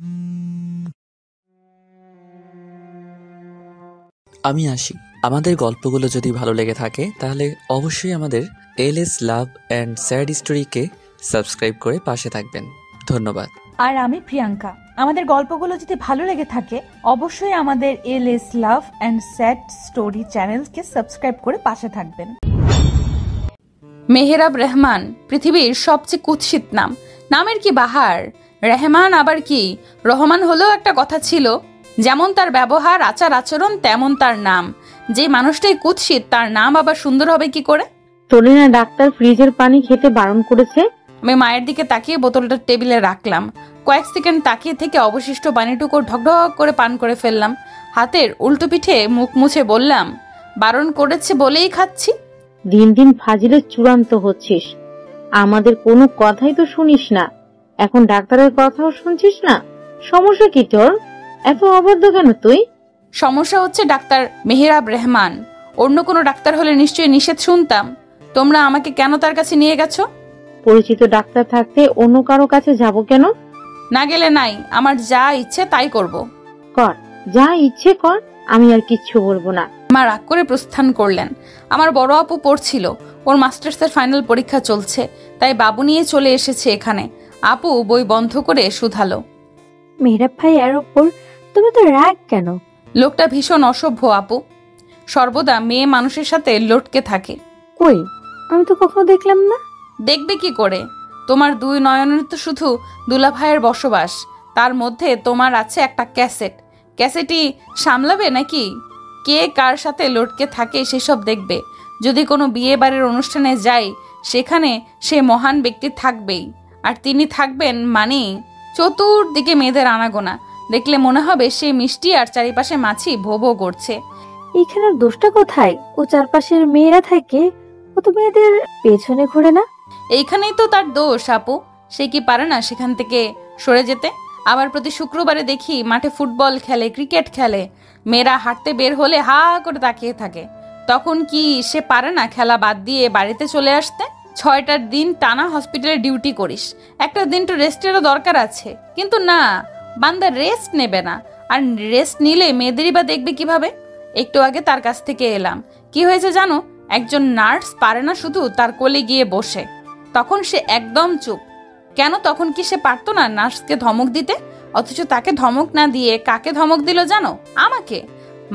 আমি আসি। আমাদের গল্পগুলো যদি ভালো লেগে থাকে তাহলে অবশ্যই আমাদের এলএস লাভ অ্যান্ড স্যাড স্টোরিকে সাবস্ক্রাইব করে পাশে থাকবেন। ধন্যবাদ। আর আমি প্রিয়াঙ্কা। আমাদের গল্পগুলো যদি ভালো লেগে থাকে অবশ্যই আমাদের LS love and sad story চ্যানেলকে সাবস্ক্রাইব করে পাশে থাকবেন। মেহেরাব রেহমান পৃথিবীর সবচেয়ে কুৎসিত নাম। নামের কি বাহার! রেহমান আবার কি রহমান হলেও একটা কথা ছিল। যেমন তার ব্যবহার আচার আচরণ তেমন তার নাম। যে মানুষটাই কুৎসিত তার নাম আবার সুন্দর হবে কি করে? তোলে না ডাক্তার ফ্রিজের পানি খেতে বারণ করেছে। আমি মায়ের দিকে তাকিয়ে বোতলটা টেবিলে রাখলাম। কয়েক সেকেন্ড তাকিয়ে থেকে অবশিষ্ট পানিটুকু ঢকঢক করে পান করে ফেললাম। হাতের উল্টো পিঠে মুখ মুছে বললাম, বারণ করেছে বলেই খাচ্ছি। দিন দিন ফাজিলের চূড়ান্ত হচ্ছিস। আমাদের কোনো কথাই তো শুনিস না, এখন ডাক্তারের কথাও শুনছিস না। সমস্যা কি তোর? এত অবাধ্য কেন তুই? সমস্যা হচ্ছে ডাক্তার মেহেরাব রেহমান। অন্য কোনো ডাক্তার হলে নিশ্চয়ই নিষেধ শুনতাম। তোমরা আমাকে কেন তার কাছে নিয়ে গেছো? পরিচিত ডাক্তার থাকতে অন্য কারো কাছে যাব কেন? না গেলে নাই, আমার যা ইচ্ছে তাই করব। কর, যা ইচ্ছে কর, আমি আর কিচ্ছু বলবো না। মা রাগ করে প্রস্থান করলেন। আমার বড় আপু পড়ছিল, ওর মাস্টার্সের ফাইনাল পরীক্ষা চলছে, তাই বাবু নিয়ে চলে এসেছে এখানে। আপু বই বন্ধ করে শুধালো, মেহেরাব ভাইয়ার ওপর তুমি তো রাগ কেন? লোকটা ভীষণ অসভ্য আপু, সর্বদা মেয়ে মানুষের সাথে লটকে থাকে। কই, আমি তো কখনো দেখলাম না। দেখবে কি করে? তোমার দুই নয়নের তো শুধু দুলা ভাইয়ের বসবাস, তার মধ্যে তোমার আছে একটা ক্যাসেট। ক্যাসেটই সামলাবে নাকি? কে কার সাথে লটকে থাকে সেসব দেখবে। যদি কোনো বিয়ে বাড়ির অনুষ্ঠানে যাই, সেখানে সে মহান ব্যক্তি থাকবেই, আর তিনি থাকবেন মানে চতুর্দিকে মেয়েদের আনাগোনা। দেখলে মনে হবে সে মিষ্টি আর চারিপাশে মাছি ভো ভো করছে। এইখানের দোষটা কোথায়? ও চারপাশের মেয়েরা থাকে, ও তো মেয়েদের পেছনে ঘোরে না। এইখানেই তো তার দোষ আপু। সে কি পারে না সেখান থেকে সরে যেতে? আবার প্রতি শুক্রবারে দেখি মাঠে ফুটবল খেলে, ক্রিকেট খেলে, মেয়েরা হাঁটতে বের হলে হা করে তাকিয়ে থাকে। তখন কি সে পারে না খেলা বাদ দিয়ে বাড়িতে চলে আসতে? 6টার দিন টানা হসপিটালে ডিউটি করিস, একটা দিন তো রেস্টেরও দরকার আছে। কিন্তু না, বান্দা রেস্ট নেবে না। আর রেস্ট নিলে মেয়েদেরই বা দেখবে কিভাবে? একটু আগে তার কাছ থেকে এলাম। কি হয়েছে জানো? একজন নার্স পারে না শুধু তার কোলে গিয়ে বসে, তখন সে একদম চুপ। কেন, তখন কি সে পারতো না নার্সকে ধমক দিতে? অথচ তাকে ধমক না দিয়ে কাকে ধমক দিল জানো? আমাকে।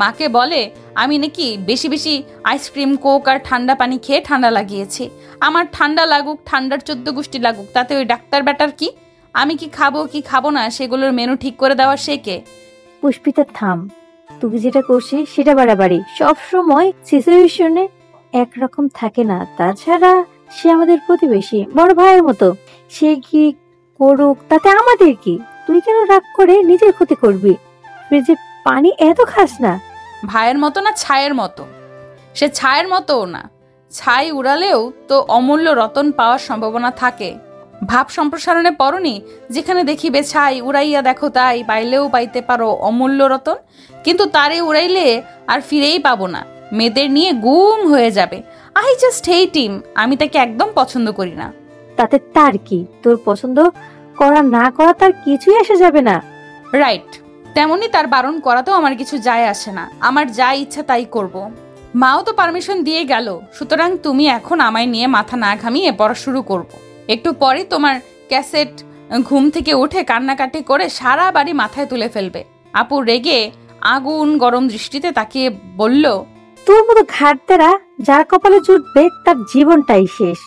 মাকে বলে আমি নাকি বেশি বেশি আইসক্রিম, কোক আর ঠান্ডা পানি খেয়ে ঠান্ডা লাগিয়েছি। আমার ঠান্ডা লাগুক, ঠান্ডার 14 গোষ্ঠী লাগুক, তাতে ওই ডাক্তার ব্যাটার কি? আমি কি খাবো কি খাবো না সেগুলোর মেনু ঠিক করে দেওয়া সে কে? পুষ্পিতা থাম, তুই যেটা করছিস সেটা বাড়াবাড়ি। সব সময় সিচুয়েশনে একরকম থাকে না। তাছাড়া সে আমাদের প্রতিবেশী, বড় ভাইয়ের মতো। সে কি করুক তাতে আমাদের কি? তুই কেন রাগ করে নিজের ক্ষতি করবি? ফ্রিজে পানি এত খাস না। ভাইয়ের মতো না ছায়ের মতো? সে ছায়ের মতো না। ছাই উড়ালেও তো অমূল্য রতন পাওয়ার সম্ভাবনা থাকে। ভাব সম্প্রসারণে পড়নি, যেখানে দেখিবে ছাই উড়াইয়া দেখো তাই পাইলেও পাইতে পারো অমূল্য রতন। কিন্তু তারে উড়াইলে আর ফিরেই পাবো না, মেয়েদের নিয়ে গুম হয়ে যাবে। আই জাস্ট হেট হিম। আমি তাকে একদম পছন্দ করি না। তাতে তার কি? তোর পছন্দ করা না করা তার কিছুই আসে যাবে না। রাইট, তেমনি তার বারণ করাতেও আমার কিছু যায় আসে না। আমার যা ইচ্ছা তাই করব। মাও তো পারমিশন দিয়ে গেল, সুতরাং তুমি এখন আমায় নিয়ে মাথা না ঘামিয়ে পড়া শুরু করব। একটু পরে তোমার ক্যাসেট ঘুম থেকে উঠে কান্নাকাটি করে সারা বাড়ি মাথায় তুলে ফেলবে। আপু রেগে আগুন গরম দৃষ্টিতে তাকিয়ে বলল, তোর মতো ঘাটতেরা যার কপালে জুটবে তার জীবনটাই শেষ।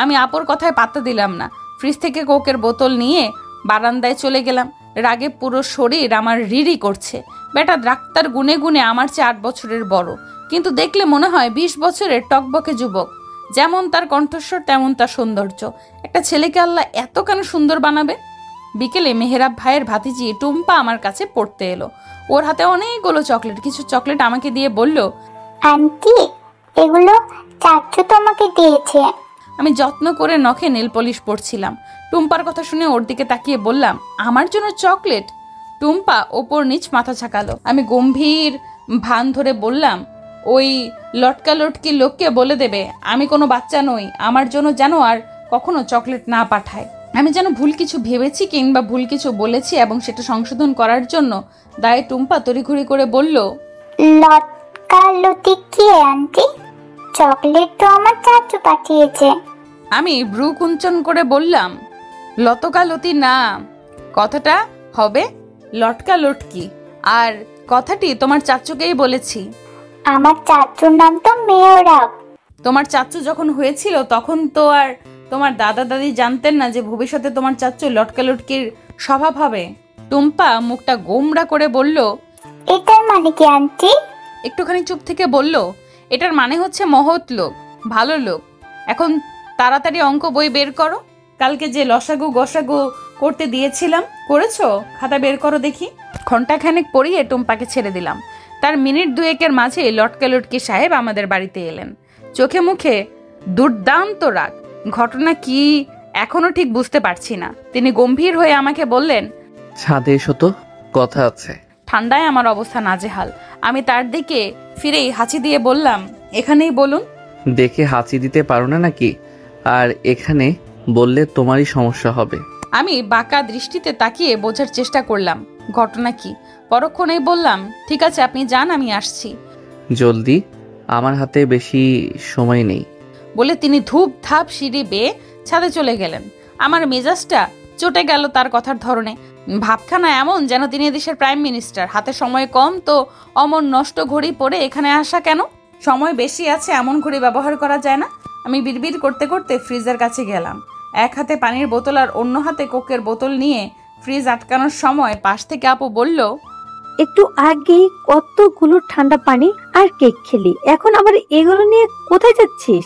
আমি আপুর কথায় পাত্তা দিলাম না। ফ্রিজ থেকে কোকের বোতল নিয়ে বারান্দায় চলে গেলাম। রাগে পুরো শরীর আমার রিরি করছে। বেটা ডাক্তার গুনে গুনে আমার চেয়ে 8 বছরের বড়, কিন্তু দেখলে মনে হয় 20 বছরের টকবকে যুবক। যেমন তার কণ্ঠস্বর তেমন তার সৌন্দর্য। একটা ছেলেকে আল্লাহ এত কেন সুন্দর বানাবে? বিকেলে মেহেরাব ভাইয়ের ভাতিজি টুম্পা আমার কাছে পড়তে এলো। ওর হাতে অনেকগুলো চকলেট। কিছু চকলেট আমাকে দিয়ে বলল, আন্টি এগুলো চাচু তোমাকে দিয়েছে। আমি যত্ন করে নখে নেল পলিশ পরছিলাম। টুম্পার কথা শুনে ওর দিকে তাকিয়ে বললাম, আমার জন্য চকলেট? টুম্পা ওপর নিচ মাথা ছাকালো। আমি গম্ভীর ভান ধরে বললাম, ওই লটকা লটকি লোককে বলে দেবে আমি কোনো বাচ্চা নই, আমার জন্য যেন আর কখনো চকলেট না পাঠায়। আমি যেন ভুল কিছু ভেবেছি কিংবা ভুল কিছু বলেছি এবং সেটা সংশোধন করার জন্য দায়ে টুম্পা তড়িঘড়ি করে বলল, লটকালতি কি আন্টি? চকলেট তো আমার চাচু পাঠিয়েছে। আমি ভ্রু কুঞ্চন করে বললাম, লতকালতি না, কথাটা হবে লটকা লটকি, আর কথাটি তোমার চাচুকেই বলেছি। আমার চাচুর নাম তো মেয়রাব। তোমার চাচু যখন হয়েছিল তখন তো আর তোমার দাদা দাদি জানতেন না যে ভবিষ্যতে তোমার চাচু লটকা লটকির স্বভাব হবে। টুম্পা মুখটা গোমড়া করে বলল, এটার মানে কি আন্টি? একটুখানি চুপ থেকে বলল, এটার মানে হচ্ছে মহৎ লোক, ভালো লোক। এখন তাড়াতাড়ি অঙ্ক বই বের করো। কালকে যে লসাগু গসাগু করতে দিয়েছিলাম করেছো? খাতা বের করো দেখি। ঘণ্টাখানেক পরিয়ে টুম্পাকে ছেড়ে দিলাম। তার মিনিট দুয়েকের মাঝে লটকা লটকি সাহেব আমাদের বাড়িতে এলেন। চোখে মুখে দুর্দান্ত রাগ। ঘটনা কি এখনো ঠিক বুঝতে পারছি না। তিনি গম্ভীর হয়ে আমাকে বললেন, ছাদে এসো তো, কথা আছে। ঠান্ডায় আমার অবস্থা নাজেহাল। আমি তার দিকে ফিরেই হাঁচি দিয়ে বললাম, এখানেই বলুন। দেখে হাঁচি দিতে পারো না নাকি? আর এখানে বললে তোমারই সমস্যা হবে। আমি বাঁকা দৃষ্টিতে তাকিয়ে বোঝার চেষ্টা করলাম ঘটনা কি। পরক্ষণেই বললাম, ঠিক আছে আপনি যান, আমি আসছি। জলদি, আমার হাতে বেশি সময় নেই। বলে তিনি ধূপ ধাপ সিঁড়ি বেয়ে ছাদে চলে গেলেন। আমার মেজাজটা চটে গেল তার কথার ধরনে। ভাবখানা এমন যেন তিনি দেশের প্রাইম মিনিস্টার। হাতে সময় কম তো অমন নষ্ট ঘড়ি পরে এখানে আসা কেন? সময় বেশি আছে এমন ঘড়ি ব্যবহার করা যায় না? আমি বিড়বিড় করতে করতে ফ্রিজের কাছে গেলাম। এক হাতে পানির বোতল আর অন্য হাতে কোকের বোতল নিয়ে ফ্রিজ আটকানোর সময় পাশ থেকে আপু বলল, একটু আগেই কতগুলো ঠান্ডা পানি আর কেক খেলি, এখন আবার এগুলো নিয়ে কোথায় যাচ্ছিস?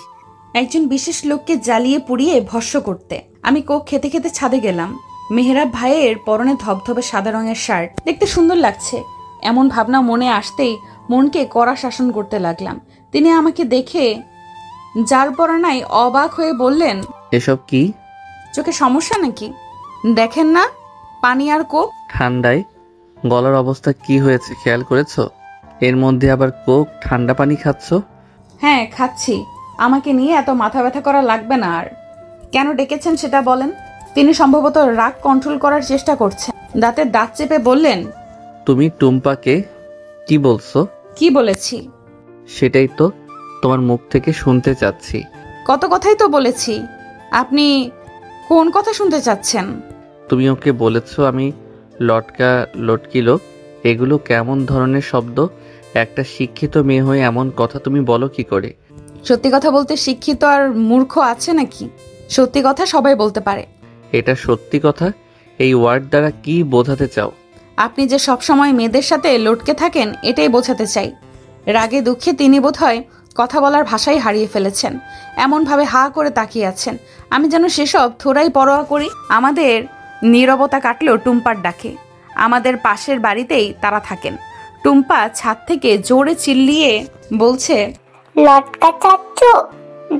একজন বিশেষ লোককে জ্বালিয়ে পুড়িয়ে ভস্য করতে। আমি কোক খেতে খেতে ছাদে গেলাম। মেহরাব ভাইয়ের পরনে ধবধবে সাদা রঙের শার্ট, দেখতে সুন্দর লাগছে। এমন ভাবনা মনে আসতেই মনকে কড়া শাসন করতে লাগলাম। তিনি আমাকে দেখে যার পরানায় অবাক হয়ে বললেন, এসব কি? চোখে সমস্যা নাকি? দেখেন না, পানি আর কোক। ঠান্ডায় গলার অবস্থা কি হয়েছে খেয়াল করেছো? এর মধ্যে আবার কোক, ঠান্ডা পানি খাচ্ছ? হ্যাঁ খাচ্ছি। আমাকে নিয়ে এত মাথা ব্যথা করা লাগবে না আর। কেন ডেকেছেন সেটা বলেন। তিনি সম্ভবত রাগ কন্ট্রোল করার চেষ্টা করছেন। দাঁতের দাঁত চেপে বললেন, তুমি টুম্পাকে কি বলছো? কি বলেছি? সেটাই তো তোমার মুখ থেকে শুনতে চাচ্ছি। কত কথাই তো বলেছি। আপনি কোন কথা শুনতে চাচ্ছেন? তুমি ওকে বলেছো আমি লটকা লটকি লোক। এগুলো কেমন ধরনের শব্দ? একটা শিক্ষিত মেয়ে হয়ে এমন কথা তুমি বলো কি করে? সত্যি কথা বলতে শিক্ষিত আর মূর্খ আছে নাকি? সত্যি কথা সবাই বলতে পারে। এটা সত্যি কথা। এই ওয়ার্ড দ্বারা কি বোঝাতে চাও? আপনি যে সবসময় মেয়েদের সাথে লটকে থাকেন এটাই বোঝাতে চাই। রাগে দুঃখে তিনি বোধহয় কথা বলার ভাষাই হারিয়ে ফেলেছেন। এমনভাবে হা করে তাকিয়ে আছেন আমি যেন সেসব থোড়াই পরোয়া করি। আমাদের নীরবতা কাটলো টুম্পার ডাকে। আমাদের পাশের বাড়িতেই তারা থাকেন। টুম্পা ছাদ থেকে জোরে চিল্লিয়ে বলছে, লটকা চাচ্চু,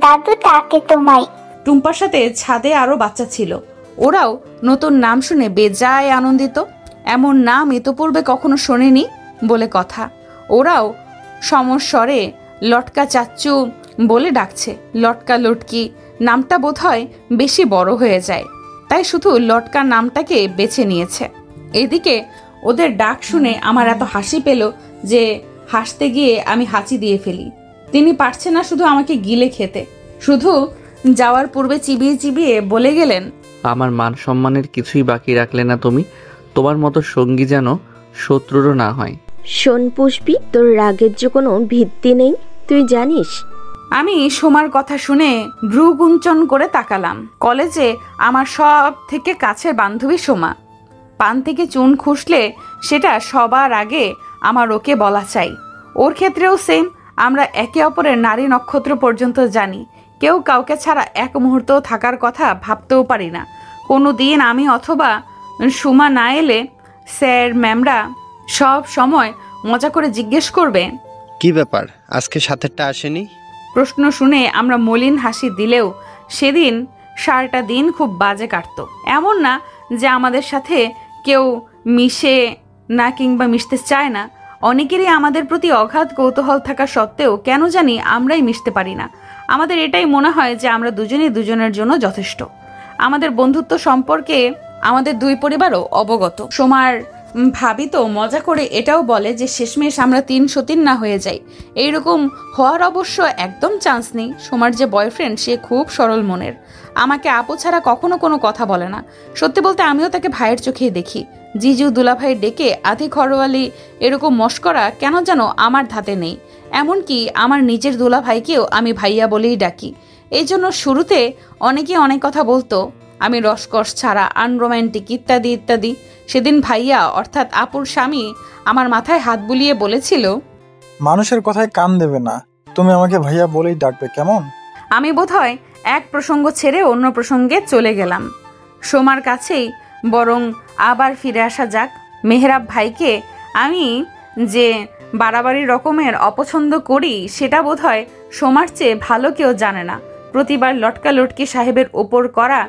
দাদু ডাকে তোমায়। টুম্পার সাথে ছাদে আরো বাচ্চা ছিল। ওরাও নতুন নাম শুনে বেজায় আনন্দিত। এমন নাম ইতোপূর্বে কখনো শোনেনি বলে কথা। ওরাও সমস্বরে লটকা চাচ্চু বলে ডাকছে। লটকা লটকি নামটা বোধহয় বেশি বড় হয়ে যায়, তাই শুধু লটকা নামটাকে বেছে নিয়েছে। এদিকে ওদের ডাক শুনে আমার এত হাসি পেল যে হাসতে গিয়ে আমি হাঁচি দিয়ে ফেলি। তিনি পারছে না শুধু আমাকে গিলে খেতে, শুধু যাওয়ার পূর্বে চিবিয়ে চিবিয়ে বলে গেলেন, আমার মান সম্মানের কিছুই বাকি রাখলে না তুমি। তোমার মতো সঙ্গী যেন শত্রুরও না হয়। শোন পুষ্পি, তোর রাগের যে কোনো ভিত্তি নেই, তুই জানিস? আমি সোমার কথা শুনে ভ্রুকুঞ্চন করে তাকালাম। কলেজে আমার সব থেকে কাছের বান্ধবী সোমা। পান থেকে চুন খুসলে সেটা সবার আগে আমার ওকে বলা চাই। ওর ক্ষেত্রেও সেম। আমরা একে অপরের নারী নক্ষত্র পর্যন্ত জানি। কেউ কাউকে ছাড়া এক মুহূর্তও থাকার কথা ভাবতেও পারি না। কোনো দিন আমি অথবা সুমা না এলে স্যার ম্যামরা সব সময় মজা করে জিজ্ঞেস করবে, কি ব্যাপার আজকে সাথেরটা আসেনি? প্রশ্ন শুনে আমরা মলিন হাসি দিলেও সেদিন সারাটা দিন খুব বাজে কাটতো। এমন না যে আমাদের সাথে কেউ মিশে না কিংবা মিশতে চায় না। অনেকেরই আমাদের প্রতি অগাধ কৌতূহল থাকা সত্ত্বেও কেন জানি আমরাই মিশতে পারি না। আমাদের এটাই মনে হয় যে আমরা দুজনেই দুজনের জন্য যথেষ্ট। আমাদের বন্ধুত্ব সম্পর্কে আমাদের দুই পরিবারও অবগত। সোমার ভাবি তো মজা করে এটাও বলে যে শেষমেশ আমরা 303 না হয়ে যাই। এইরকম হওয়ার অবশ্য একদম চান্স নেই। সোমার যে বয়ফ্রেন্ড সে খুব সরল মনের, আমাকে আপু ছাড়া কখনো কোনো কথা বলে না। সত্যি বলতে আমিও তাকে ভাইয়ের চোখেই দেখি। জিজু দুলাভাই ডেকে আধি ঘরওয়ালি এরকম মস্করা কেন যেন আমার ধাতে নেই। এমনকি আমার নিজের দুলাভাইকেও আমি ভাইয়া বলেই ডাকি। এই জন্য শুরুতে অনেকে অনেক কথা বলতো, আমি রসকস ছাড়া, আনরোম্যান্টিক ইত্যাদি ইত্যাদি। সেদিন ভাইয়া অর্থাৎ আপুর স্বামী আমার মাথায় হাত বুলিয়ে বলেছিল, মানুষের কথায় কান দেবে না, তুমি আমাকে ভাইয়া বলেই ডাকবে কেমন। আমি বোধহয় এক প্রসঙ্গ ছেড়ে অন্য প্রসঙ্গে চলে গেলাম। সোমার কাছেই বরং আবার ফিরে আসা যাক। মেহরাব ভাইকে আমি যে বাড়াবাড়ি রকমের অপছন্দ করি সেটা বোধহয় সোমার চেয়ে ভালো কেউ জানে না। প্রতিবার লটকা লটকি সাহেবের ওপর করা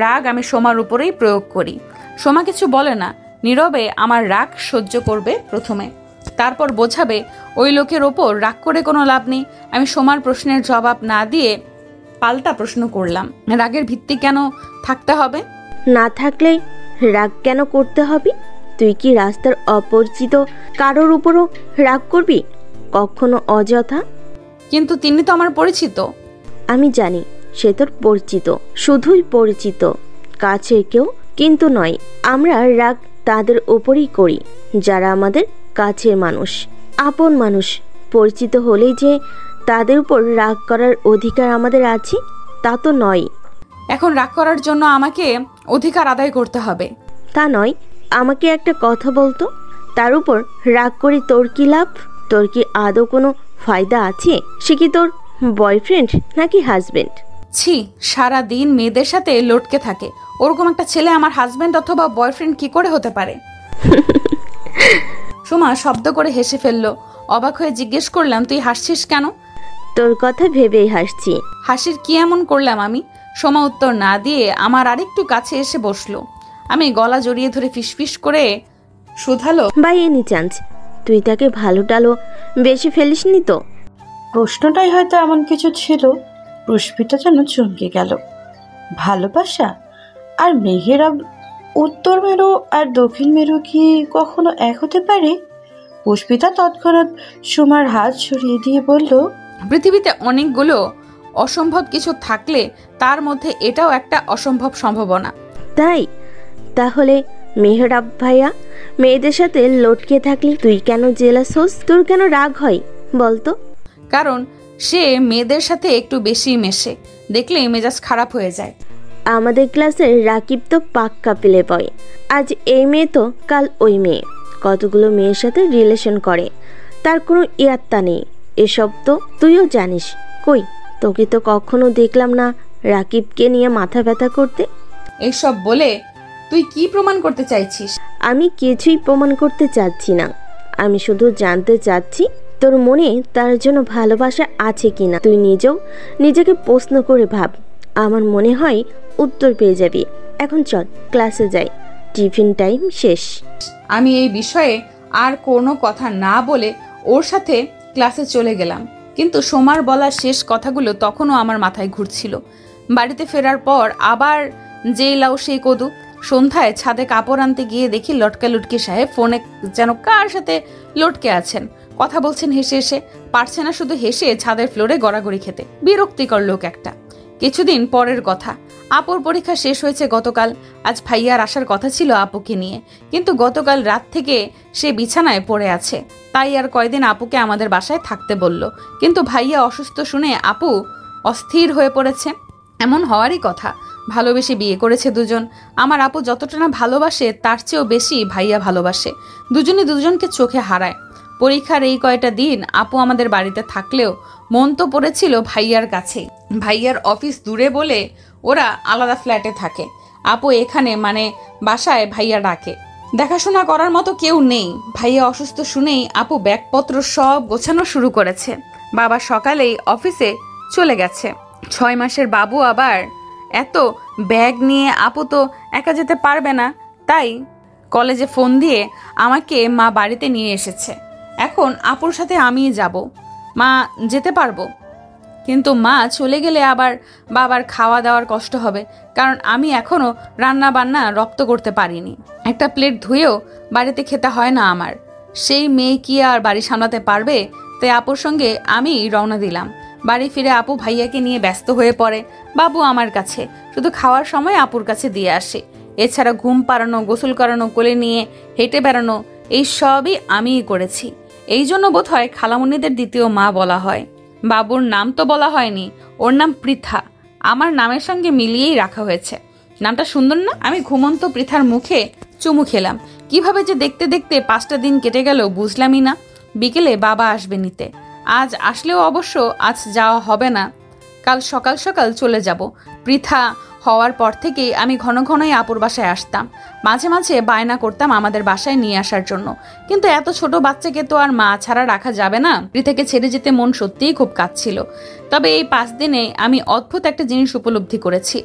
রাগ আমি সোমার উপরেই প্রয়োগ করি। সোমা কিছু বলে না, নীরবে আমার রাগ সহ্য করবে প্রথমে, তারপর বোঝাবে ওই লোকের ওপর রাগ করে কোনো লাভ নেই। আমি সোমার প্রশ্নের জবাব না দিয়ে পাল্টা প্রশ্ন করলাম, রাগের ভিত্তি কেন থাকতে হবে? না থাকলে রাগ কেন করতে হবে? তুই কি রাস্তার অপরিচিত কারোর উপরও রাগ করবি কখনো অযথা? কিন্তু তিনি তো আমার পরিচিত। আমি জানি সে তোর পরিচিত, শুধুই পরিচিত, কাছের কেউ কিন্তু নয়। আমরা রাগ তাদের উপরই করি যারা আমাদের কাছের মানুষ, আপন মানুষ। পরিচিত হলেই যে তাদের উপর রাগ করার অধিকার আমাদের আছে তা তো নয়। এখন রাগ করার জন্য আমাকে অধিকার আদায় করতে হবে তা নয়। আমাকে একটা কথা বলতো, তার উপর রাগ করে তোর কি লাভ? তোর কি আদৌ কোনো ফায়দা আছে? সে কি তোর বয়ফ্রেন্ড নাকি হাজবেন্ড? ছি, সারা দিন মেয়েদের সাথে লটকে থাকে, ওরকম একটা ছেলে আমার হাজবেন্ড অথবা বয়ফ্রেন্ড কি করে হতে পারে? সোমা শব্দ করে হেসে ফেললো। অবাক হয়ে জিজ্ঞেস করলাম, তুই হাসছিস কেন? তোর কথা ভেবেই হাসছি। হাসির কি এমন করলাম আমি? সোমা উত্তর না দিয়ে আমার আরেকটু কাছে এসে বসলো। আমি গলা জড়িয়ে ধরে ফিসফিস করে শুধালো, বাই এনি চান্স তুই তাকে ভালো টালো বেশি ফেলিসনি তো? প্রশ্নটাই হয়তো এমন কিছু ছিল, পুষ্পিতা যেন চমকে গেল। ভালোবাসা আর মেহেরাব, উত্তর মেরু আর দক্ষিণ মেরু কি কখনো এক হতে পারে? পুষ্পিতা তৎক্ষণাৎ সোমার হাত সরিয়ে দিয়ে বলল, পৃথিবীতে অনেকগুলো অসম্ভব কিছু থাকলে তার মধ্যে এটাও একটা অসম্ভব সম্ভাবনা। তাই তাহলে মেহরাব ভাইয়া মেয়েদের সাথে লটকে থাকলি তুই কেন জেলাস হোস? তোর কেন রাগ হয় বলতো? কারণ সে মেয়েদের সাথে একটু বেশি মেশে, দেখলেই মেজাজ খারাপ হয়ে যায়। আমাদের ক্লাসের রাকিব তো পাক্কা প্লে বয়। আজ এই মেয়ে তো কাল ওই মেয়ে, কতগুলো মেয়ের সাথে রিলেশন করে, তার কোনো ইয়াত্তা নেই। এসব তো তুইও জানিস। কই তোকে তো কখনো দেখলাম না রাকিবকে নিয়ে মাথা ব্যথা করতে। এইসব বলে তুই কি প্রমাণ করতে চাইছিস? আমি কিছুই প্রমাণ করতে চাচ্ছি না, আমি শুধু জানতে চাচ্ছি তোর মনে তার জন্য ভালোবাসা আছে কিনা। তুই নিজেও নিজেকে প্রশ্ন করে ভাব, আমার মনে হয় উত্তর পেয়ে যাবি। এখন চল ক্লাসে যাই, টিফিন টাইম শেষ। আমি এই বিষয়ে আর কোনো কথা না বলে ওর সাথে ক্লাসে চলে গেলাম। কিন্তু সোমার বলা শেষ কথাগুলো তখনও আমার মাথায় ঘুরছিল। বাড়িতে ফেরার পর আবার যেই লাউ সেই কদু। সন্ধ্যায় ছাদে কাপড় আনতে গিয়ে দেখি লটকা লুটকি সাহেব ফোনে যেন কার সাথে লটকে আছেন, কথা বলছেন হেসে হেসে। পারছে না শুধু হেসে ছাদের ফ্লোরে গড়াগড়ি খেতে। বিরক্তিকর লোক একটা। কিছুদিন পরের কথা, আপুর পরীক্ষা শেষ হয়েছে গতকাল। আজ ভাইয়ার আসার কথা ছিল আপুকে নিয়ে, কিন্তু গতকাল রাত থেকে সে বিছানায় পড়ে আছে। তাই আর কয়দিন আপুকে আমাদের বাসায় থাকতে বলল। কিন্তু ভাইয়া অসুস্থ শুনে আপু অস্থির হয়ে পড়েছে। এমন হওয়ারই কথা, ভালোবেসে বিয়ে করেছে দুজন। আমার আপু যতটা না ভালোবাসে তার চেয়েও বেশি ভাইয়া ভালোবাসে। দুজনে দুজনকে চোখে হারায়। পরীক্ষার এই কয়টা দিন আপু আমাদের বাড়িতে থাকলেও মন তো পড়েছিল ভাইয়ার কাছে। ভাইয়ার অফিস দূরে বলে ওরা আলাদা ফ্ল্যাটে থাকে। আপু এখানে মানে বাসায় ভাইয়া ডাকে। দেখাশোনা করার মতো কেউ নেই। ভাইয়া অসুস্থ শুনেই আপু ব্যাগপত্র সব গোছানো শুরু করেছে। বাবা সকালেই অফিসে চলে গেছে। 6 মাসের বাবু আবার এত ব্যাগ নিয়ে আপু তো একা যেতে পারবে না। তাই কলেজে ফোন দিয়ে আমাকে মা বাড়িতে নিয়ে এসেছে। এখন আপুর সাথে আমিই যাব। মা যেতে পারবো? কিন্তু মা চলে গেলে আবার বাবার খাওয়া দাওয়ার কষ্ট হবে, কারণ আমি এখনো রান্না বান্না রপ্ত করতে পারিনি। একটা প্লেট ধুয়েও বাড়িতে খেতে হয় না আমার। সেই মেয়ে কি আর বাড়ি সামলাতে পারবে? তাই আপুর সঙ্গে আমি রওনা দিলাম। বাড়ি ফিরে আপু ভাইয়াকে নিয়ে ব্যস্ত হয়ে পড়ে। বাবু আমার কাছে, শুধু খাওয়ার সময় আপুর কাছে দিয়ে আসে। এছাড়া ঘুম পাড়ানো, গোসল করানো, কোলে নিয়ে হেঁটে বেড়ানো, এই সবই আমিই করেছি। এই জন্য বোধহয় খালামণিদের দ্বিতীয় মা বলা হয়। বাবুর নাম তো বলা হয়নি, ওর নাম পৃথা। আমার নামের সঙ্গে মিলিয়েই রাখা হয়েছে। নামটা সুন্দর না? আমি ঘুমন্ত পৃথার মুখে চুমু খেলাম। কিভাবে যে দেখতে দেখতে 5টা দিন কেটে গেল বুঝলামই না। বিকেলে বাবা আসবে নিতে। আজ আসলেও অবশ্য আজ যাওয়া হবে না, কাল সকাল সকাল চলে যাব। পৃথা হওয়ার পর থেকেই আমি ঘন ঘনই আপুর বাসায় আসতাম। মাঝে মাঝে বায়না করতাম আমাদের বাসায় নিয়ে আসার জন্য, কিন্তু এত ছোট বাচ্চাকে তো আর মা ছাড়া রাখা যাবে না। পৃথাকে ছেড়ে যেতে মন সত্যিই খুব কাঁদছিল। তবে এই 5 দিনে আমি অদ্ভুত একটা জিনিস উপলব্ধি করেছি,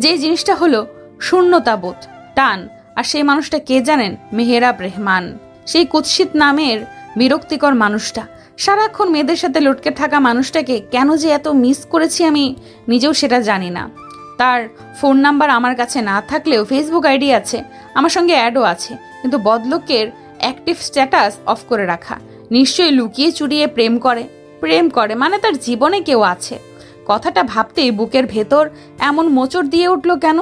যে জিনিসটা হলো শূন্যতাবোধ, টান। আর সেই মানুষটা কে জানেন? মেহেরাব রেহমান, সেই কুৎসিত নামের বিরক্তিকর মানুষটা। সারাক্ষণ মেয়েদের সাথে লটকে থাকা মানুষটাকে কেন যে এত মিস করেছি আমি নিজেও সেটা জানি না। তার ফোন নাম্বার আমার কাছে না থাকলেও ফেসবুক আইডি আছে, আমার সঙ্গে অ্যাডও আছে, কিন্তু বদলোকের অ্যাক্টিভ স্ট্যাটাস অফ করে রাখা। নিশ্চয়ই লুকিয়ে চুরিয়ে প্রেম করে মানে তার জীবনে কেউ আছে। কথাটা ভাবতেই বুকের ভেতর এমন মোচড় দিয়ে উঠলো কেন?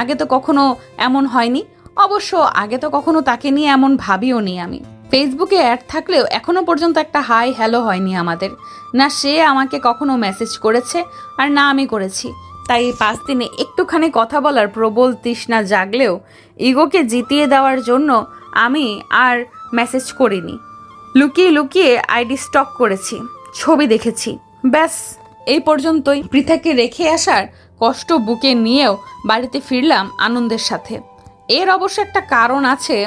আগে তো কখনো এমন হয়নি। অবশ্য আগে তো কখনো তাকে নিয়ে এমন ভাবিও নি আমি। ফেসবুকে অ্যাড থাকলেও এখনো পর্যন্ত একটা হাই হ্যালো হয়নি আমাদের। না সে আমাকে কখনো মেসেজ করেছে আর না আমি করেছি। তাই এই 5 দিনে একটুখানি কথা বলার প্রবল তৃষ্ণা জাগলেও ইগোকে জিতিয়ে দেওয়ার জন্য আমি আর মেসেজ করিনি। লুকিয়ে লুকিয়ে আইডি স্টক করেছি, ছবি দেখেছি, ব্যাস এই পর্যন্তই। পৃথাকে রেখে আসার কষ্ট বুকে নিয়েও বাড়িতে ফিরলাম আনন্দের সাথে। এর অবশ্য একটা কারণ আছে।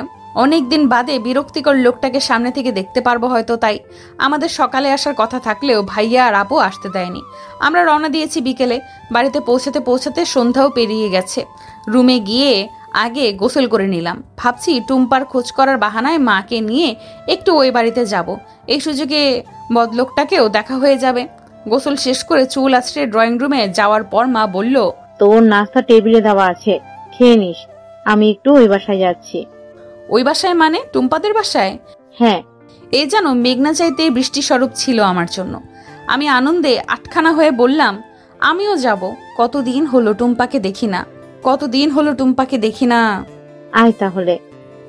অনেক দিন বাদে বিরক্তিকর লোকটাকে সামনে থেকে দেখতে পারবো হয়তো, তাই। আমাদের সকালে আসার কথা থাকলেও ভাইয়া আর আপু আসতে দেয়নি। আমরা রওনা দিয়েছি বিকেলে। বাড়িতে পৌঁছাতে পৌঁছাতে সন্ধ্যাও পেরিয়ে গেছে। রুমে গিয়ে আগে গোসল করে নিলাম। ভাবছি টুম্পার খোঁজ করার বাহানায় মাকে নিয়ে একটু ওই বাড়িতে যাব। এই সুযোগে বদলোকটাকেও দেখা হয়ে যাবে। গোসল শেষ করে চুল আছড়ে ড্রয়িং রুমে যাওয়ার পর মা বলল, তোর নাস্তা টেবিলে দেওয়া আছে, খেয়ে নিস। আমি একটু ওই বাসায় যাচ্ছি। ওই বাসায় মানে? টুম্পাদের বাসায়? হ্যাঁ। এই যেন মেঘনা চাইতে বৃষ্টি স্বরূপ ছিল আমার জন্য। আমি আনন্দে আটখানা হয়ে বললাম, আমিও যাব। কতদিন হলো টুম্পাকে দেখি না। আয় তাহলে।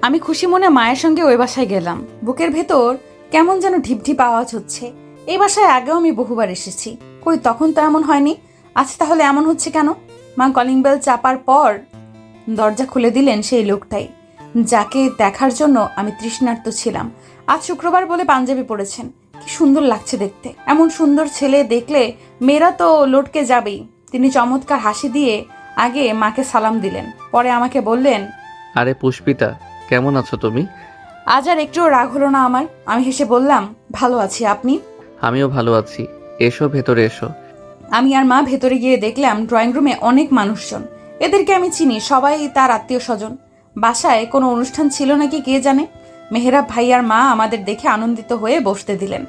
আমি খুশি মনে মায়ের সঙ্গে ওই বাসায় গেলাম। বুকের ভেতর কেমন যেন ঢিপঢিপ আওয়াজ হচ্ছে। এই বাসায় আগেও আমি বহুবার এসেছি, কই তখন তো এমন হয়নি। আজ তাহলে এমন হচ্ছে কেন? মা কলিং বেল চাপার পর দরজা খুলে দিলেন সেই লোকটাই, যাকে দেখার জন্য আমি তৃষ্ণার্ত ছিলাম। আজ শুক্রবার বলে পাঞ্জাবি পরেছেন, কি সুন্দর লাগছে দেখতে। এমন সুন্দর ছেলে দেখলে মেয়েরা তো লটকে যাবেই। তিনি চমৎকার হাসি দিয়ে আগে মাকে সালাম দিলেন, পরে আমাকে বললেন, আরে পুষ্পিতা, কেমন আছো তুমি? আজ আর একটুও রাগ হলো না আমার। আমি হেসে বললাম, ভালো আছি, আপনি? আমিও ভালো আছি, এসো ভেতরে এসো। আমি আর মা ভেতরে গিয়ে দেখলাম ড্রয়িং রুমে অনেক মানুষজন। এদেরকে আমি চিনি, সবাই তার আত্মীয় স্বজন। বাসায় কোনো অনুষ্ঠান ছিল নাকি কে জানে। মেহেরাব ভাই আর মা আমাদের দেখে আনন্দিত হয়ে বসতে দিলেন।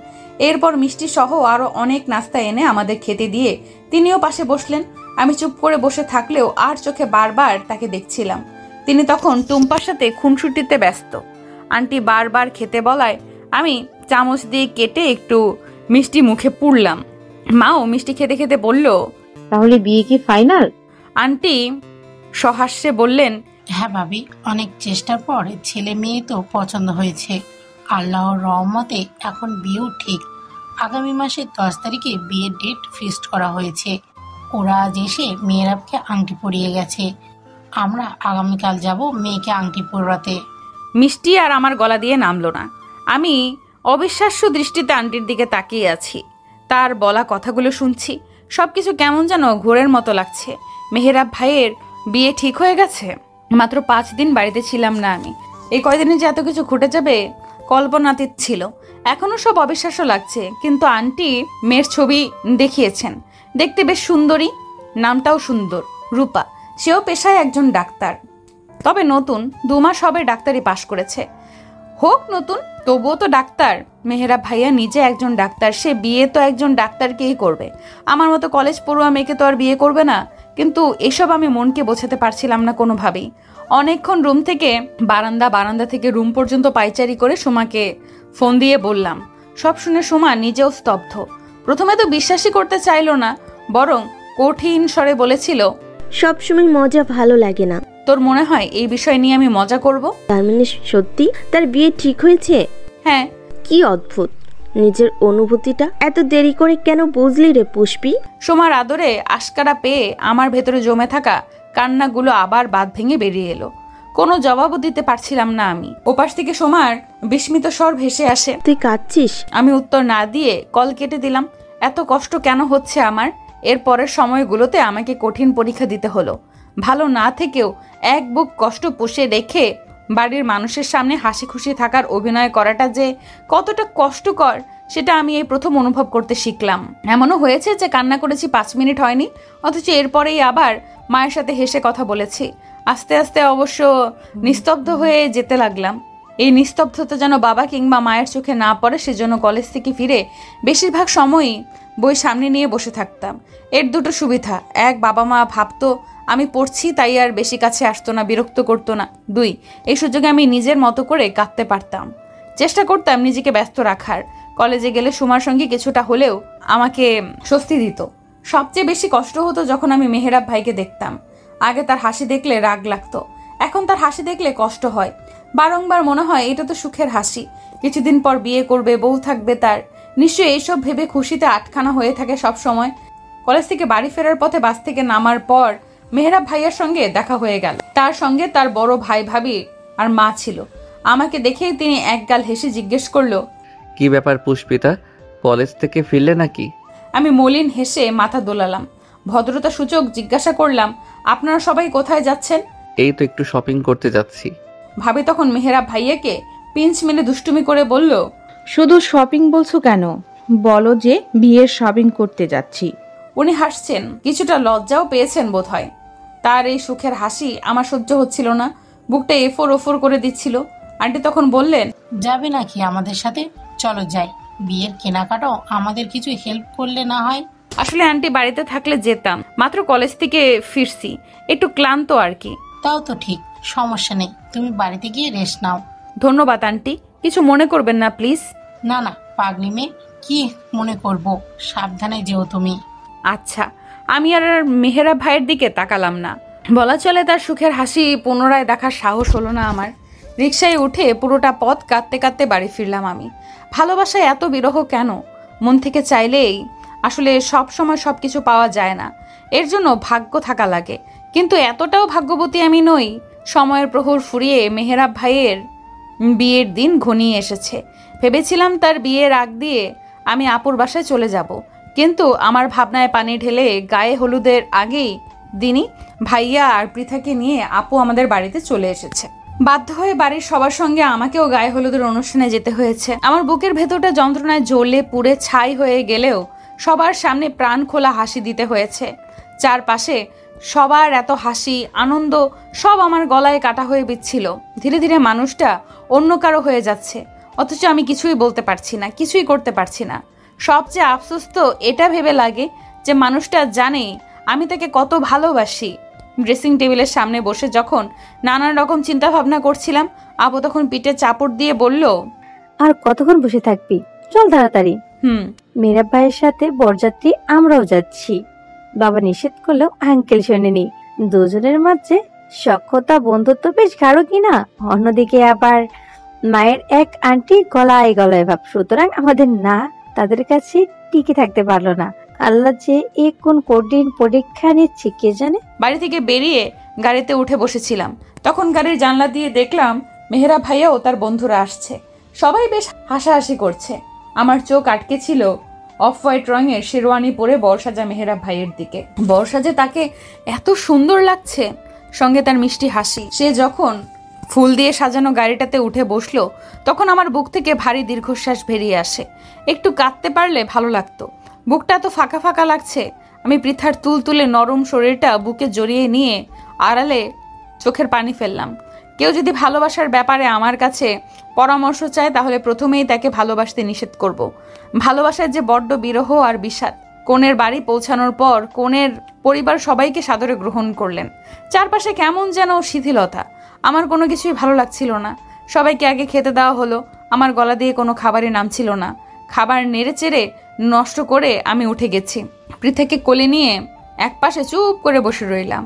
এরপর মিষ্টি সহ আরো অনেক নাস্তা এনে আমাদের খেতে দিয়ে তিনিও পাশে বসলেন। আমি চুপ করে বসে থাকলেও আর চোখে বারবার তাকে দেখছিলাম। তিনি তখন টুম্পার সাথে খুনসুটিতে ব্যস্ত। আন্টি বারবার খেতে বলায় আমি চামচ দিয়ে কেটে একটু মিষ্টি মুখে পুড়লাম। মাও মিষ্টি খেতে খেতে বলল, তাহলে বিয়ে কি ফাইনাল? আন্টি সহাস্যে বললেন, হ্যাঁ ভাবি, অনেক চেষ্টার পর ছেলে মেয়ে তো পছন্দ হয়েছে। আল্লাহর রহমতে এখন বিয়েও ঠিক। আগামী মাসের 10 তারিখে বিয়ের ডেট ফিক্সড করা হয়েছে। ওরা আজ এসে মেয়েরাবকে আংটি পরিয়ে গেছে। আমরা আগামীকাল যাব মেয়েকে আংটি পরাতে। মিষ্টি আর আমার গলা দিয়ে নামলো না। আমি অবিশ্বাস্য দৃষ্টিতে আন্টির দিকে তাকিয়ে আছি। তার বলা কথাগুলো শুনছি। সবকিছু কেমন যেন ঘোরের মতো লাগছে। মেহেরাব ভাইয়ের বিয়ে ঠিক হয়ে গেছে। মাত্র 5 দিন বাড়িতে ছিলাম না আমি। এই কয়দিনে যে এত কিছু ঘটে যাবে কল্পনাতীত ছিল। এখনো সব অবিশ্বাস্য লাগছে। কিন্তু আন্টি মেয়ের ছবি দেখিয়েছেন, দেখতে বেশ সুন্দরী, নামটাও সুন্দর, রূপা। সেও পেশায় একজন ডাক্তার, তবে নতুন, 2 মাস হবে ডাক্তারি পাশ করেছে। হোক নতুন, তবুও তো ডাক্তার। মেহেরাব ভাইয়া নিজে একজন ডাক্তার, সে বিয়ে তো একজন ডাক্তারকেই করবে, আমার মতো কলেজ পড়ুয়া মেয়েকে তো আর বিয়ে করবে না। কিন্তু এসব আমি মনকে বোঝাতে পারছিলাম না কোনোভাবেই। অনেকক্ষণ রুম থেকে বারান্দা থেকে রুম পর্যন্ত পাইচারি করে সোমাকে ফোন দিয়ে বললাম। সব শুনে সোমা নিজেও স্তব্ধ। প্রথমে তো বিশ্বাসই করতে চাইল না, বরং কঠিন স্বরে বলেছিল, সবসময় মজা ভালো লাগে না। তোর মনে হয় এই বিষয় নিয়ে আমি মজা করব? তার মানে সত্যি তার বিয়ে ঠিক হয়েছে? হ্যাঁ। কি অদ্ভুত, নিজের অনুভূতিটা এত দেরি করে কেন বুঝলি রে পুষ্পি? সোমার আদরে আশকারা পেয়ে আমার ভেতরে জমে থাকা কান্নাগুলো আবার বাঁধ ভেঙে বেরিয়ে এলো। কোনো জবাবও দিতে পারছিলাম না আমি। ওপাশ থেকে সোমার বিস্মিত স্বর ভেসে আসে, তুই কাঁদছিস? আমি উত্তর না দিয়ে কল কেটে দিলাম। এত কষ্ট কেন হচ্ছে আমার? এর পরের সময়গুলোতে আমাকে কঠিন পরীক্ষা দিতে হলো। ভালো না থেকেও এক বুক কষ্ট পুষে রেখে বাড়ির মানুষের সামনে হাসি খুশি থাকার অভিনয় করাটা যে কতটা কষ্টকর সেটা আমি এই প্রথম অনুভব করতে শিখলাম। এমনও হয়েছে যে কান্না করেছি 5 মিনিট হয়নি, অথচ এরপরেই আবার মায়ের সাথে হেসে কথা বলেছি। আস্তে আস্তে অবশ্য নিস্তব্ধ হয়ে যেতে লাগলাম। এই নিস্তব্ধতা যেন বাবা কিংবা মায়ের চোখে না পড়ে, সেজন্য কলেজ থেকে ফিরে বেশিরভাগ সময়ই বই সামনে নিয়ে বসে থাকতাম। এর দুটো সুবিধা: 1, বাবা মা ভাবতো আমি পড়ছি, তাই আর বেশি কাছে আসতো না, বিরক্ত করতো না। 2, এই সুযোগে আমি নিজের মতো করে কাঁদতে পারতাম। চেষ্টা করতাম নিজেকে ব্যস্ত রাখার। কলেজে গেলে সুমার সঙ্গে কিছুটা হলেও আমাকে স্বস্তি দিত। সবচেয়ে বেশি কষ্ট হতো যখন আমি মেহেরাব ভাইকে দেখতাম। আগে তার হাসি দেখলে রাগ লাগতো, এখন তার হাসি দেখলে কষ্ট হয়। বারংবার মনে হয় এটা তো সুখের হাসি, কিছুদিন পর বিয়ে করবে, বউ থাকবে তার। নিশ্চয়ই এইসব ভেবে খুশিতে আটখানা হয়ে থাকে সব সময়। কলেজ থেকে বাড়ি ফেরার পথে বাস থেকে নামার পর মেহেরাব ভাইয়ার সঙ্গে দেখা হয়ে গেল। তার সঙ্গে তার বড় ভাই ভাবি আর মা ছিল। আমাকে দেখেই তিনি একগাল হেসে জিজ্ঞেস করলো, কি ব্যাপার পুষ্পিতা, কলেজ থেকে ফিরলে নাকি? আমি মলিন হেসে মাথা দোলালাম। ভদ্রতা সূচক জিজ্ঞাসা করলাম, আপনারা সবাই কোথায় যাচ্ছেন? এই তো একটু শপিং করতে যাচ্ছি। ভাবি তখন মেহেরাব ভাইয়াকে পিঞ্চ মেলে দুষ্টুমি করে বলল, শুধু শপিং বলছো কেন? বলো যে বিয়ের শপিং করতে যাচ্ছি। উনি হাসছেন, কিছুটা লজ্জাও পেয়েছেন বোধ হয়। তার এই সুখের হাসি আমার সহ্য হচ্ছিল না, বুকটা এফোর ওফোর করে দিচ্ছিল। আন্টি তখন বললেন, যাবে নাকি আমাদের সাথে? চলো যাই, বিয়ের কেনাকাটাও আমাদের কিছু হেল্প করলে না হয়? আসলে আন্টি বাড়িতে থাকলে যেতাম, মাত্র কলেজ থেকে ফিরছি, একটু ক্লান্ত আর কি। তাও তো ঠিক, সমস্যা নেই, তুমি বাড়িতে গিয়ে রেস্ট নাও। ধন্যবাদ আন্টি, কিছু মনে করবেন না প্লিজ। না না পাগলি মেয়ে, কি মনে করব, সাবধানে যেও তুমি। আচ্ছা। আমি আর মেহেরাব ভাইয়ের দিকে তাকালাম না। বলা চলে তার সুখের হাসি পুনরায় দেখার সাহস হলো না আমার। রিকশায় উঠে পুরোটা পথ কাঁদতে কাঁদতে বাড়ি ফিরলাম আমি। ভালোবাসায় এত বিরহ কেন? মন থেকে চাইলেই আসলে সব সময় সব কিছু পাওয়া যায় না, এর জন্য ভাগ্য থাকা লাগে। কিন্তু এতটাও ভাগ্যবতী আমি নই। সময়ের প্রহর ফুরিয়ে মেহেরাব ভাইয়ের বিয়ের দিন ঘনিয়ে এসেছে। ভেবেছিলাম তার বিয়ের আগ দিয়ে আমি আপুর বাসায় চলে যাব, কিন্তু আমার ভাবনায় পানি ঢেলে গায়ে হলুদের আগেই দিনই ভাইয়া আর পৃথাকে নিয়ে আপু আমাদের বাড়িতে চলে এসেছে। বাধ্য হয়ে বাড়ির সবার সঙ্গে আমাকেও গায়ে হলুদের অনুষ্ঠানে যেতে হয়েছে। আমার বুকের ভেতরটা যন্ত্রণায় জ্বলে পুড়ে ছাই হয়ে গেলেও সবার সামনে প্রাণ খোলা হাসি দিতে হয়েছে। চারপাশে সবার এত হাসি আনন্দ সব আমার গলায় কাটা হয়ে বিচ্ছিল। ধীরে ধীরে মানুষটা অন্য কারো হয়ে যাচ্ছে, অথচ আমি কিছুই বলতে পারছি না, কিছুই করতে পারছি না। সবচেয়ে আফসোস তো এটা ভেবে লাগে যে মানুষটা জানে আমি তাকে কত ভালোবাসি। ড্রেসিং টেবিলের সামনে বসে যখন নানান রকম চিন্তা ভাবনা করছিলাম, আপু তখন পিঠে চাপড় দিয়ে বলল, আর কতক্ষণ বসে থাকবি, চল তাড়াতাড়ি। মেহেরাব ভাইয়ের সাথে বরযাত্রী আমরাও যাচ্ছি। বাবা নিষেধ করলেও আঙ্কেল শোনেনি। দুজনের মাঝে সখ্যতা বন্ধুত্ব বেশ গাঢ় কিনা। অন্যদিকে আবার মায়ের এক আন্টি গলায় গলায় ভাব, সুতরাং আমাদের না তাদের কাছে টিকে থাকতে পারলো না। আল্লাহ যে এ কোন কঠিন পরীক্ষা নিচ্ছে কে জানে। বাড়ি থেকে বেরিয়ে গাড়িতে উঠে বসেছিলাম, তখন গাড়ির জানলা দিয়ে দেখলাম মেহেরাব ভাইয়া ও তার বন্ধুরা আসছে। সবাই বেশ হাসাহাসি করছে। আমার চোখ আটকে ছিল অফ হোয়াইট রঙের শেরওয়ানি পরে বর্ষাজা মেহেরাব ভাইয়ের দিকে। বর্ষাজে তাকে এত সুন্দর লাগছে, সঙ্গে তার মিষ্টি হাসি। সে যখন ফুল দিয়ে সাজানো গাড়িটাতে উঠে বসলো, তখন আমার বুক থেকে ভারী দীর্ঘশ্বাস বেরিয়ে আসে। একটু কাঁদতে পারলে ভালো লাগতো, বুকটা তো ফাঁকা ফাঁকা লাগছে। আমি পৃথার তুলতুলে নরম শরীরটা বুকে জড়িয়ে নিয়ে আড়ালে চোখের পানি ফেললাম। কেউ যদি ভালোবাসার ব্যাপারে আমার কাছে পরামর্শ চায় তাহলে প্রথমেই তাকে ভালোবাসতে নিষেধ করব। ভালোবাসার যে বড্ড বিরহ আর বিষাদ। কনের বাড়ি পৌঁছানোর পর কনের পরিবার সবাইকে সাদরে গ্রহণ করলেন। চারপাশে কেমন যেন শিথিলতা। আমার কোনো কিছুই ভালো লাগছিল না। সবাইকে আগে খেতে দেওয়া হলো। আমার গলা দিয়ে কোনো খাবারই নামছিল না। খাবার নেড়ে চেড়ে নষ্ট করে আমি উঠে গেছি। পৃথাকে কোলে নিয়ে একপাশে চুপ করে বসে রইলাম।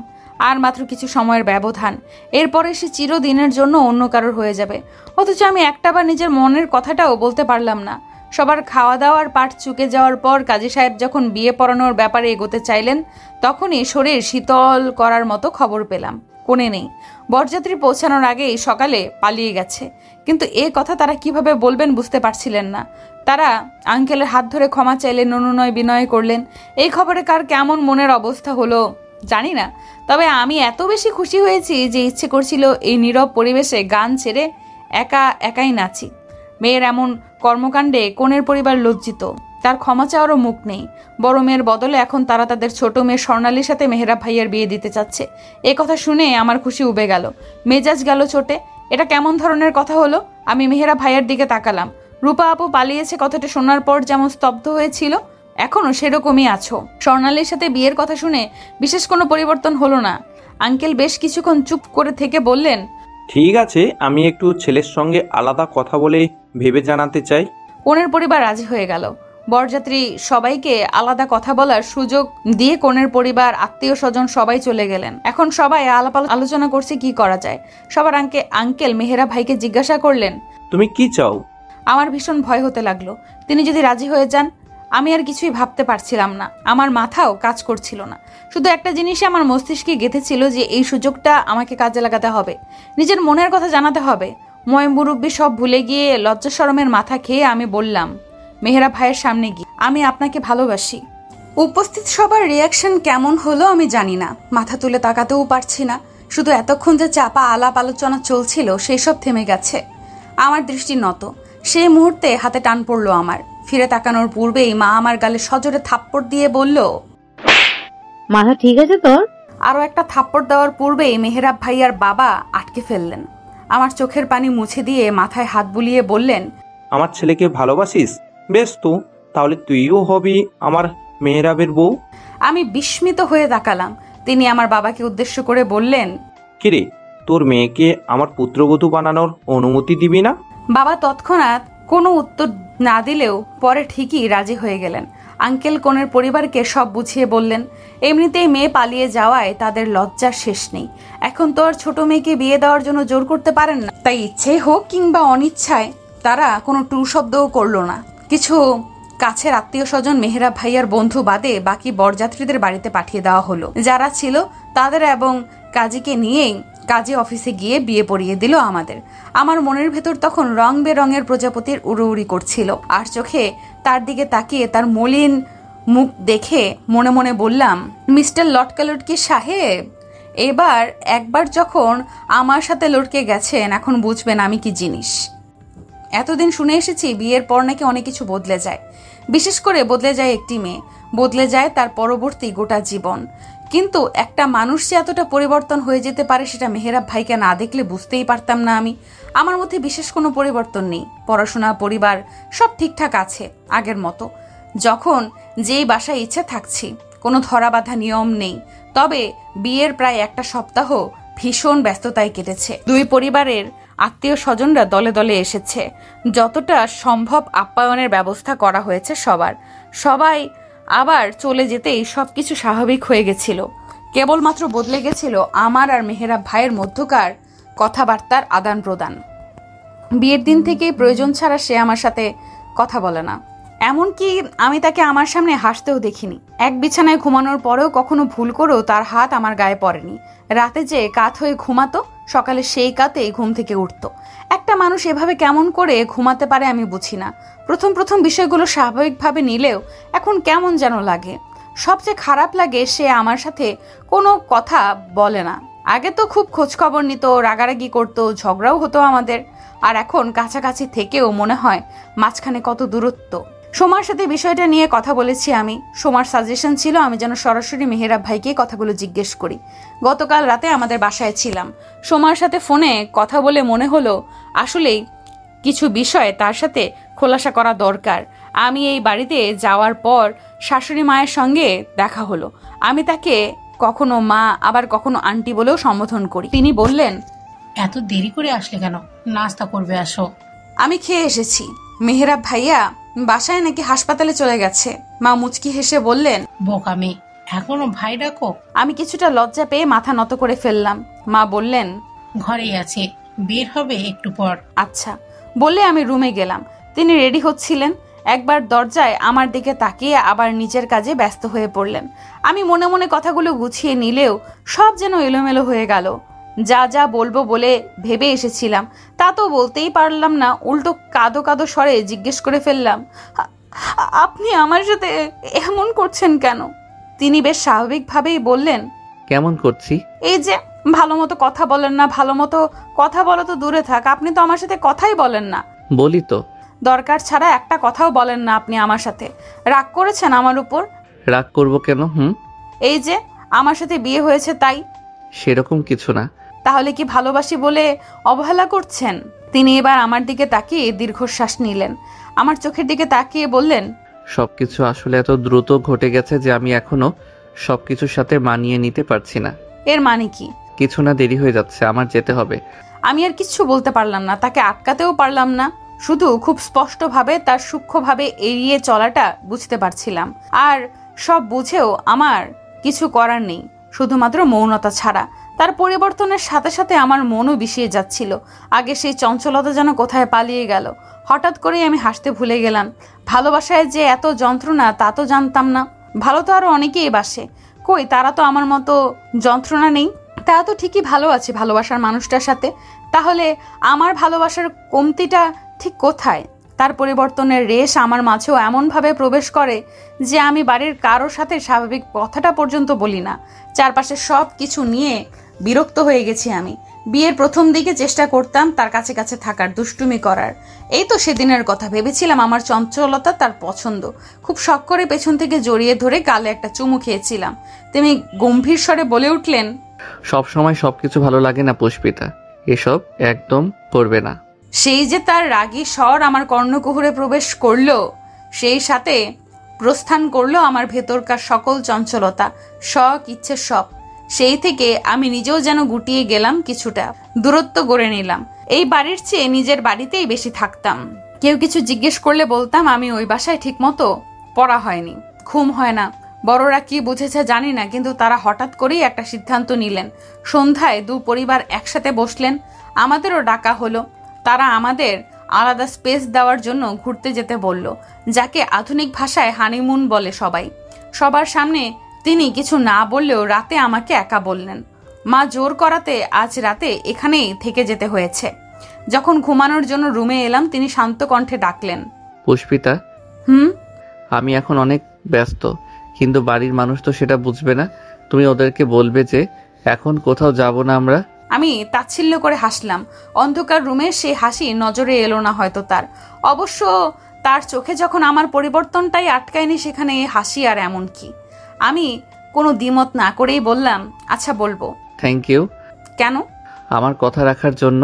আর মাত্র কিছু সময়ের ব্যবধান, এরপরে সে চিরদিনের জন্য অন্য কারোর হয়ে যাবে। অথচ আমি একটাবার নিজের মনের কথাটাও বলতে পারলাম না। সবার খাওয়া দাওয়ার পাট চুকে যাওয়ার পর কাজী সাহেব যখন বিয়ে পড়ানোর ব্যাপারে এগোতে চাইলেন, তখনই শরীর শীতল করার মতো খবর পেলাম কোণে নেই। বরযাত্রী পৌঁছানোর আগেই সকালে পালিয়ে গেছে। কিন্তু এ কথা তারা কিভাবে বলবেন বুঝতে পারছিলেন না। তারা আঙ্কেলের হাত ধরে ক্ষমা চাইলেন, অনুনয় বিনয় করলেন। এই খবরে কার কেমন মনের অবস্থা হলো জানি না, তবে আমি এত বেশি খুশি হয়েছি যে ইচ্ছে করছিল এই নীরব পরিবেশে গান ছেড়ে একাই নাচি। মেয়ের এমন কর্মকাণ্ডে কনের পরিবার লজ্জিত। তার ক্ষমা চাওয়ারও মুখ নেই। বড় মেয়ের বদলে এখন তারা তাদের ছোট মেয়ে স্বর্ণালীর সাথে মেহরাব ভাইয়ের বিয়ে দিতে চাচ্ছে। এ কথা শুনে আমার খুশি উবে গেল, মেজাজ গেল চোটে। এটা কেমন ধরনের কথা হলো? আমি মেহরাব ভাইয়ের দিকে তাকালাম। রূপা আপু পালিয়েছে কথাটা শোনার পর যেমন স্তব্ধ হয়েছিল, এখনো সেরকমই আছো। স্বর্ণালীর সাথে বিয়ের কথা শুনে বিশেষ কোনো পরিবর্তন হলো না। আঙ্কেল বেশ কিছুক্ষণ চুপ করে থেকে বললেন, ঠিক আছে, আমি একটু ছেলের সঙ্গে আলাদা কথা বলে ভেবে জানাতে চাই। কনের পরিবার রাজি হয়ে গেল। বরযাত্রী সবাইকে আলাদা কথা বলার সুযোগ দিয়ে কনের পরিবার, আত্মীয় স্বজন সবাই চলে গেলেন। এখন সবাই আলোচনা করছে কি করা যায়। সবার আঙ্কেল মেহেরা ভাইকে জিজ্ঞাসা করলেন, তুমি কি চাও? আমার ভীষণ ভয় হতে লাগলো। তিনি যদি রাজি হয়ে যান। আমি আর কিছুই ভাবতে পারছিলাম না। আমার মাথাও কাজ করছিল না। শুধু একটা জিনিসই আমার মস্তিষ্কে গেঁথেছিল যে এই সুযোগটা আমাকে কাজে লাগাতে হবে, নিজের মনের কথা জানাতে হবে। মুরব্বি সব ভুলে গিয়ে লজ্জা শরমের মাথা খেয়ে আমি বললাম মেহেরা ভাইয়ের সামনে গিয়ে, আমি আপনাকে ভালোবাসি। উপস্থিত সবার রিয়াকশন কেমন হলো আমি জানি না। মাথা তুলে তাকাতেও পারছি না। শুধু এতক্ষণ যে চাপা আলাপ আলোচনা চলছিল সেই সব থেমে গেছে। আমার দৃষ্টি নত। সেই মুহূর্তে হাতে টান পড়লো আমার। ফিরে তাকানোর পূর্বেই মা আমার গালে সজোরে থাপ্পড় দিয়ে বলল, মাথা ঠিক আছে তোর? আরো একটা থাপ্পড় দেওয়ার পূর্বেই মেহেরাব ভাইয়ার বাবা আটকে ফেললেন। আমার চোখের পানি মুছে দিয়ে মাথায় হাত বুলিয়ে বললেন, আমার ছেলেকে ভালোবাসিস? বেশ তো, তাহলে তুইও হবি আমার মেহেরাবের বউ। আমি বিস্মিত হয়ে তাকালাম। তিনি আমার বাবাকে উদ্দেশ্য করে বললেন, কিরে, তোর মেয়েকে আমার পুত্রবধূ বানানোর অনুমতি দিবি না? বাবা তৎক্ষণাৎ কোনো উত্তর না দিলেও পরে ঠিকই রাজি হয়ে গেলেন। আঙ্কেল কনের পরিবারকে সব বুঝিয়ে বললেন, এমনিতেই মেয়ে পালিয়ে যাওয়ায় তাদের লজ্জার শেষ নেই। এখন তো আর ছোট মেয়েকে বিয়ে দেওয়ার জন্য জোর করতে পারেন না। তাই ইচ্ছে হোক কিংবা অনিচ্ছায় তারা কোনো টু শব্দও করলো না। কিছু কাছের আত্মীয় স্বজন মেহেরাব ভাইয়ার বন্ধু বাদে বাকি বরযাত্রীদের বাড়িতে পাঠিয়ে দেওয়া হলো। যারা ছিল তাদের এবং কাজীকে নিয়েই কাজী অফিসে গিয়ে বিয়ে পড়িয়ে দিল আমাদের। আমার মনের ভেতর তখন রং বেরঙের প্রজাপতির উড়ুউড়ি করছিল। আর চোখে তার দিকে তাকিয়ে তার মলিন মুখ দেখে মনে মনে বললাম, মিস্টার লটকালটকি সাহেব, একবার যখন আমার সাথে লটকে গেছেন, এখন বুঝবেন আমি কি জিনিস। এতদিন শুনে এসেছি বিয়ের পর নাকি অনেক কিছু বদলে যায়। বিশেষ করে বদলে যায় একটি মেয়ে, বদলে যায় তার পরবর্তী গোটা জীবন। কিন্তু একটা মানুষ যে এতটা পরিবর্তন হয়ে যেতে পারে সেটা মেহেরাব ভাইকে না দেখলে বুঝতেই পারতাম না আমি। আমার মধ্যে বিশেষ কোনো পরিবর্তন নেই। পড়াশোনা, পরিবার সব ঠিকঠাক আছে আগের মতো। যখন যেই বাসায় ইচ্ছে থাকছি, কোনো ধরা বাঁধা নিয়ম নেই। তবে বিয়ের প্রায় একটা সপ্তাহ ভীষণ ব্যস্ততায় কেটেছে। দুই পরিবারের আত্মীয় স্বজনরা দলে দলে এসেছে। যতটা সম্ভব আপ্যায়নের ব্যবস্থা করা হয়েছে সবাই আবার চলে যেতেই সবকিছু স্বাভাবিক হয়ে গেছিল। কেবলমাত্র বদলে গেছিল আমার আর মেহেরাব ভাইয়ের মধ্যকার কথাবার্তার আদান প্রদান। বিয়ের দিন থেকেই প্রয়োজন ছাড়া সে আমার সাথে কথা বলে না। এমনকি আমি তাকে আমার সামনে হাসতেও দেখিনি। এক বিছানায় ঘুমানোর পরেও কখনো ভুল করেও তার হাত আমার গায়ে পড়েনি। রাতে যে কাত হয়ে ঘুমাতো, সকালে সেই কাতেই ঘুম থেকে উঠতো। একটা মানুষ এভাবে কেমন করে ঘুমাতে পারে আমি বুঝি না। প্রথম বিষয়গুলো স্বাভাবিকভাবে নিলেও এখন কেমন যেন লাগে। সবচেয়ে খারাপ লাগে সে আমার সাথে কোনো কথা বলে না। আগে তো খুব খোঁজখবর নিত, রাগারাগি করতো, ঝগড়াও হতো আমাদের। আর এখন কাছাকাছি থেকেও মনে হয় মাঝখানে কত দূরত্ব। সোমার সাথে বিষয়টা নিয়ে কথা বলেছি আমি। সোমার সাজেশন ছিল আমি যেন সরাসরি মেহেরাব ভাইকে কথাগুলো জিজ্ঞেস করি। গতকাল রাতে আমাদের বাসায় ছিলাম, সোমার সাথে ফোনে কথা বলে মনে হলো আসলেই কিছু বিষয় তার সাথে খোলাসা করা দরকার। আমি এই বাড়িতে যাওয়ার পর শাশুড়ি মায়ের সঙ্গে দেখা হলো। আমি তাকে কখনো মা আবার কখনো আন্টি বলেও সম্বোধন করি। তিনি বললেন, এত দেরি করে আসলে কেন? নাস্তা করবে আসো। আমি খেয়ে এসেছি। মেহেরাব ভাইয়া বাসায় নাকি হাসপাতালে চলে গেছে। মা মুচকি হেসে বললেন, বোকামি, এখনো ভাই ডাকো? আমি কিছুটা লজ্জা পেয়ে মাথা নত করে ফেললাম। মা বললেন, ঘরেই আছে, বের হবে একটু পর। আচ্ছা বলে আমি রুমে গেলাম। তিনি রেডি হচ্ছিলেন। একবার দরজায় আমার দিকে তাকিয়ে আবার নিজের কাজে ব্যস্ত হয়ে পড়লেন। আমি মনে মনে কথাগুলো গুছিয়ে নিলেও সব যেন এলোমেলো হয়ে গেল। যা যা বলবো বলে ভেবে এসেছিলাম তা তো বলতেই পারলাম না। উল্টো কাঁদো কাঁদো স্বরে জিজ্ঞেস করে ফেললাম, আপনি আমার সাথে এমন করছেন কেন? তিনি বেশ স্বাভাবিকভাবেই বললেন, কেমন করছি? এই যে ভালো মতো কথা বলেন না। ভালো মতো কথা বলা তো দূরে থাক, আপনি তো আমার সাথে কথাই বলেন না। বলি তো। দরকার ছাড়া একটা কথাও বলেন না আপনি আমার সাথে। রাগ করেছেন আমার উপর? রাগ করব কেন? এই যে আমার সাথে বিয়ে হয়েছে তাই? সেরকম কিছু না। তাহলে কি ভালোবাসি বলে অবহেলা করছেন? তিনি এবার আমার দিকে তাকিয়ে দীর্ঘশ্বাস নিলেন। আমার চোখের দিকে তাকিয়ে বললেন, সবকিছু আসলে এত দ্রুত ঘটে গেছে যে আমি এখনো সবকিছুর সাথে মানিয়ে নিতে পারছি না। এর মানে কি? কিছু না, দেরি হয়ে যাচ্ছে, আমার যেতে হবে। আমি আর কিচ্ছু বলতে পারলাম না, তাকে আটকাতেও পারলাম না। শুধু খুব স্পষ্টভাবে তার সূক্ষ্মভাবে এড়িয়ে চলাটা বুঝতে পারছিলাম। আর সব বুঝেও আমার কিছু করার নেই, শুধুমাত্র মৌনতা ছাড়া। তার পরিবর্তনের সাথে সাথে আমার মনও বিষিয়ে যাচ্ছিল। আগে সেই চঞ্চলতা যেন কোথায় পালিয়ে গেল। হঠাৎ করেই আমি হাসতে ভুলে গেলাম। ভালোবাসায় যে এত যন্ত্রণা তা তো জানতাম না। ভালো তো আরো অনেকেই বাসে, কই তারা তো আমার মতো যন্ত্রণা নেই। তারা তো ঠিকই ভালো আছে ভালোবাসার মানুষটার সাথে। তাহলে আমার ভালোবাসার কমতিটা ঠিক কোথায়? তার পরিবর্তনের রেশ আমার মাঝেও এমনভাবে প্রবেশ করে যে আমি বাড়ির কারোর সাথে স্বাভাবিক কথাটা পর্যন্ত বলি না। চারপাশে সব কিছু নিয়ে বিরক্ত হয়ে গেছি আমি। বিয়ের প্রথম দিকে চেষ্টা করতাম তার কাছে কাছে থাকার, দুষ্টুমি করার। এই তো সেদিনের কথা। ভেবেছিলাম আমার চঞ্চলতা তার পছন্দ। খুব শখ করে পেছন থেকে জড়িয়ে ধরে গালে একটা চুমু খেয়েছিলাম। তিনি গম্ভীর স্বরে বলে উঠলেন, সব সময় সবকিছু ভালো লাগে না পুষ্পিতা, এসব একদম করবে না। সেই যে তার রাগী স্বর আমার কর্ণকুহরে প্রবেশ করলো, সেই সাথে প্রস্থান করলো আমার ভেতরকার সকল চঞ্চলতা, শখ ইচ্ছে সব। সেই থেকে আমি নিজেও যেন গুটিয়ে গেলাম, কিছুটা দূরত্ব গড়ে নিলাম। এই বাড়ির চেয়ে নিজের বাড়িতেই বেশি থাকতাম। কেউ কিছু জিজ্ঞেস করলে বলতাম আমি ওই বাসায় ঠিক মতো পড়া হয়নি, ঘুম হয় না। বড়রা কি বুঝেছে জানি না, কিন্তু তারা হঠাৎ করেই একটা সিদ্ধান্ত নিলেন। সন্ধ্যায় দু পরিবার একসাথে বসলেন। আমাদেরও ডাকা হলো। তারা আমাদের আলাদা স্পেস দেওয়ার জন্য ঘুরতে যেতে বলল, যাকে আধুনিক ভাষায় হানিমুন বলে সবাই। সবার সামনে তিনি কিছু না বললেও রাতে আমাকে একা বললেন। মা জোর করাতে আজ রাতে এখানেই থেকে যেতে হয়েছে। যখন ঘুমানোর জন্য রুমে এলাম তিনি শান্ত কণ্ঠে ডাকলেন, পুষ্পিতা। আমি এখন অনেক ব্যস্ত, কিন্তু বাড়ির মানুষ তো সেটা বুঝবে না। তুমি ওদেরকে বলবে যে এখন কোথাও যাব না আমরা। আমি তাচ্ছিল্য করে হাসলাম। অন্ধকার রুমে সেই হাসি নজরে এলো না হয়তো তার। অবশ্য তার চোখে যখন আমার পরিবর্তনটাই আটকায়নি, সেখানে হাসি আর এমন কি। আমি কোনো দ্বিমত না করেই বললাম, আচ্ছা বলবো। Thank you. কেন? আমার কথা রাখার জন্য।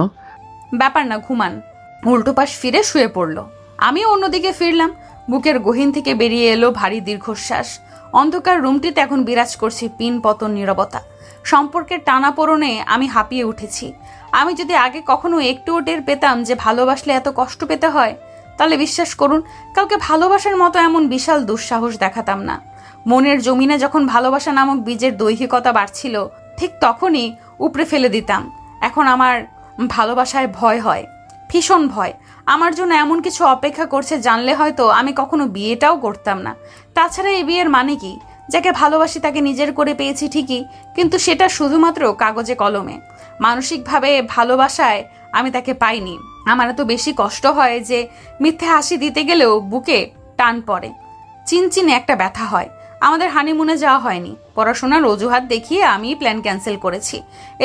ব্যাপার না, ঘুমান। উল্টো পাশ ফিরে শুয়ে পড়ল। আমিও অন্যদিকে ফিরলাম। বুকের গহীন থেকে বেরিয়ে এলো ভারী দীর্ঘশ্বাস। অন্ধকার রুমটিতে এখন বিরাজ করছে পিন পতন নীরবতা। সম্পর্কের টানাপোড়েনে আমি হাঁপিয়ে উঠেছি। আমি যদি আগে কখনো একটুও টের পেতাম যে ভালোবাসলে এত কষ্ট পেতে হয়, তাহলে বিশ্বাস করুন কাউকে ভালোবাসার মতো এমন বিশাল দুঃসাহস দেখাতাম না। মনের জমিনে যখন ভালোবাসা নামক বীজের দৈহিকতা বাড়ছিল, ঠিক তখনই উপড়ে ফেলে দিতাম। এখন আমার ভালোবাসায় ভয় হয়, ভীষণ ভয়। আমার জন্য এমন কিছু অপেক্ষা করছে জানলে হয়তো আমি কখনো বিয়েটাও করতাম না। তাছাড়া এই বিয়ের মানে কি? যাকে ভালোবাসি তাকে নিজের করে পেয়েছি ঠিকই, কিন্তু সেটা শুধুমাত্র কাগজে কলমে। মানসিকভাবে ভালোবাসায় আমি তাকে পাইনি। আমার এত বেশি কষ্ট হয় যে মিথ্যে হাসি দিতে গেলেও বুকে টান পড়ে, চিনচিনে একটা ব্যথা হয়। আমাদের হানিমুনে যাওয়া হয়নি। পড়াশোনার অজুহাত দেখিয়ে আমি প্ল্যান ক্যান্সেল করেছি।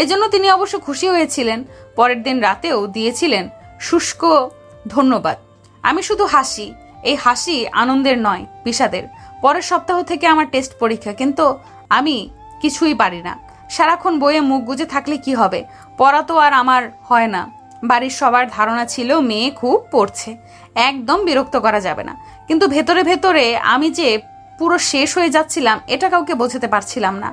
এজন্য তিনি অবশ্য খুশি হয়েছিলেন। পরের দিন রাতেও দিয়েছিলেন শুষ্ক ধন্যবাদ। আমি শুধু হাসি। এই হাসি আনন্দের নয়, বিষাদের। পরের সপ্তাহ থেকে আমার টেস্ট পরীক্ষা, কিন্তু আমি কিছুই পারি না। সারাক্ষণ বইয়ে মুখ গুজে থাকলে কি হবে? পড়া তো আর আমার হয় না। বাড়ির সবার ধারণা ছিল মেয়ে খুব পড়ছে, একদম বিরক্ত করা যাবে না। কিন্তু ভেতরে ভেতরে আমি যে পুরো শেষ হয়ে যাচ্ছিলাম এটা কাউকে বোঝাতে পারছিলাম না।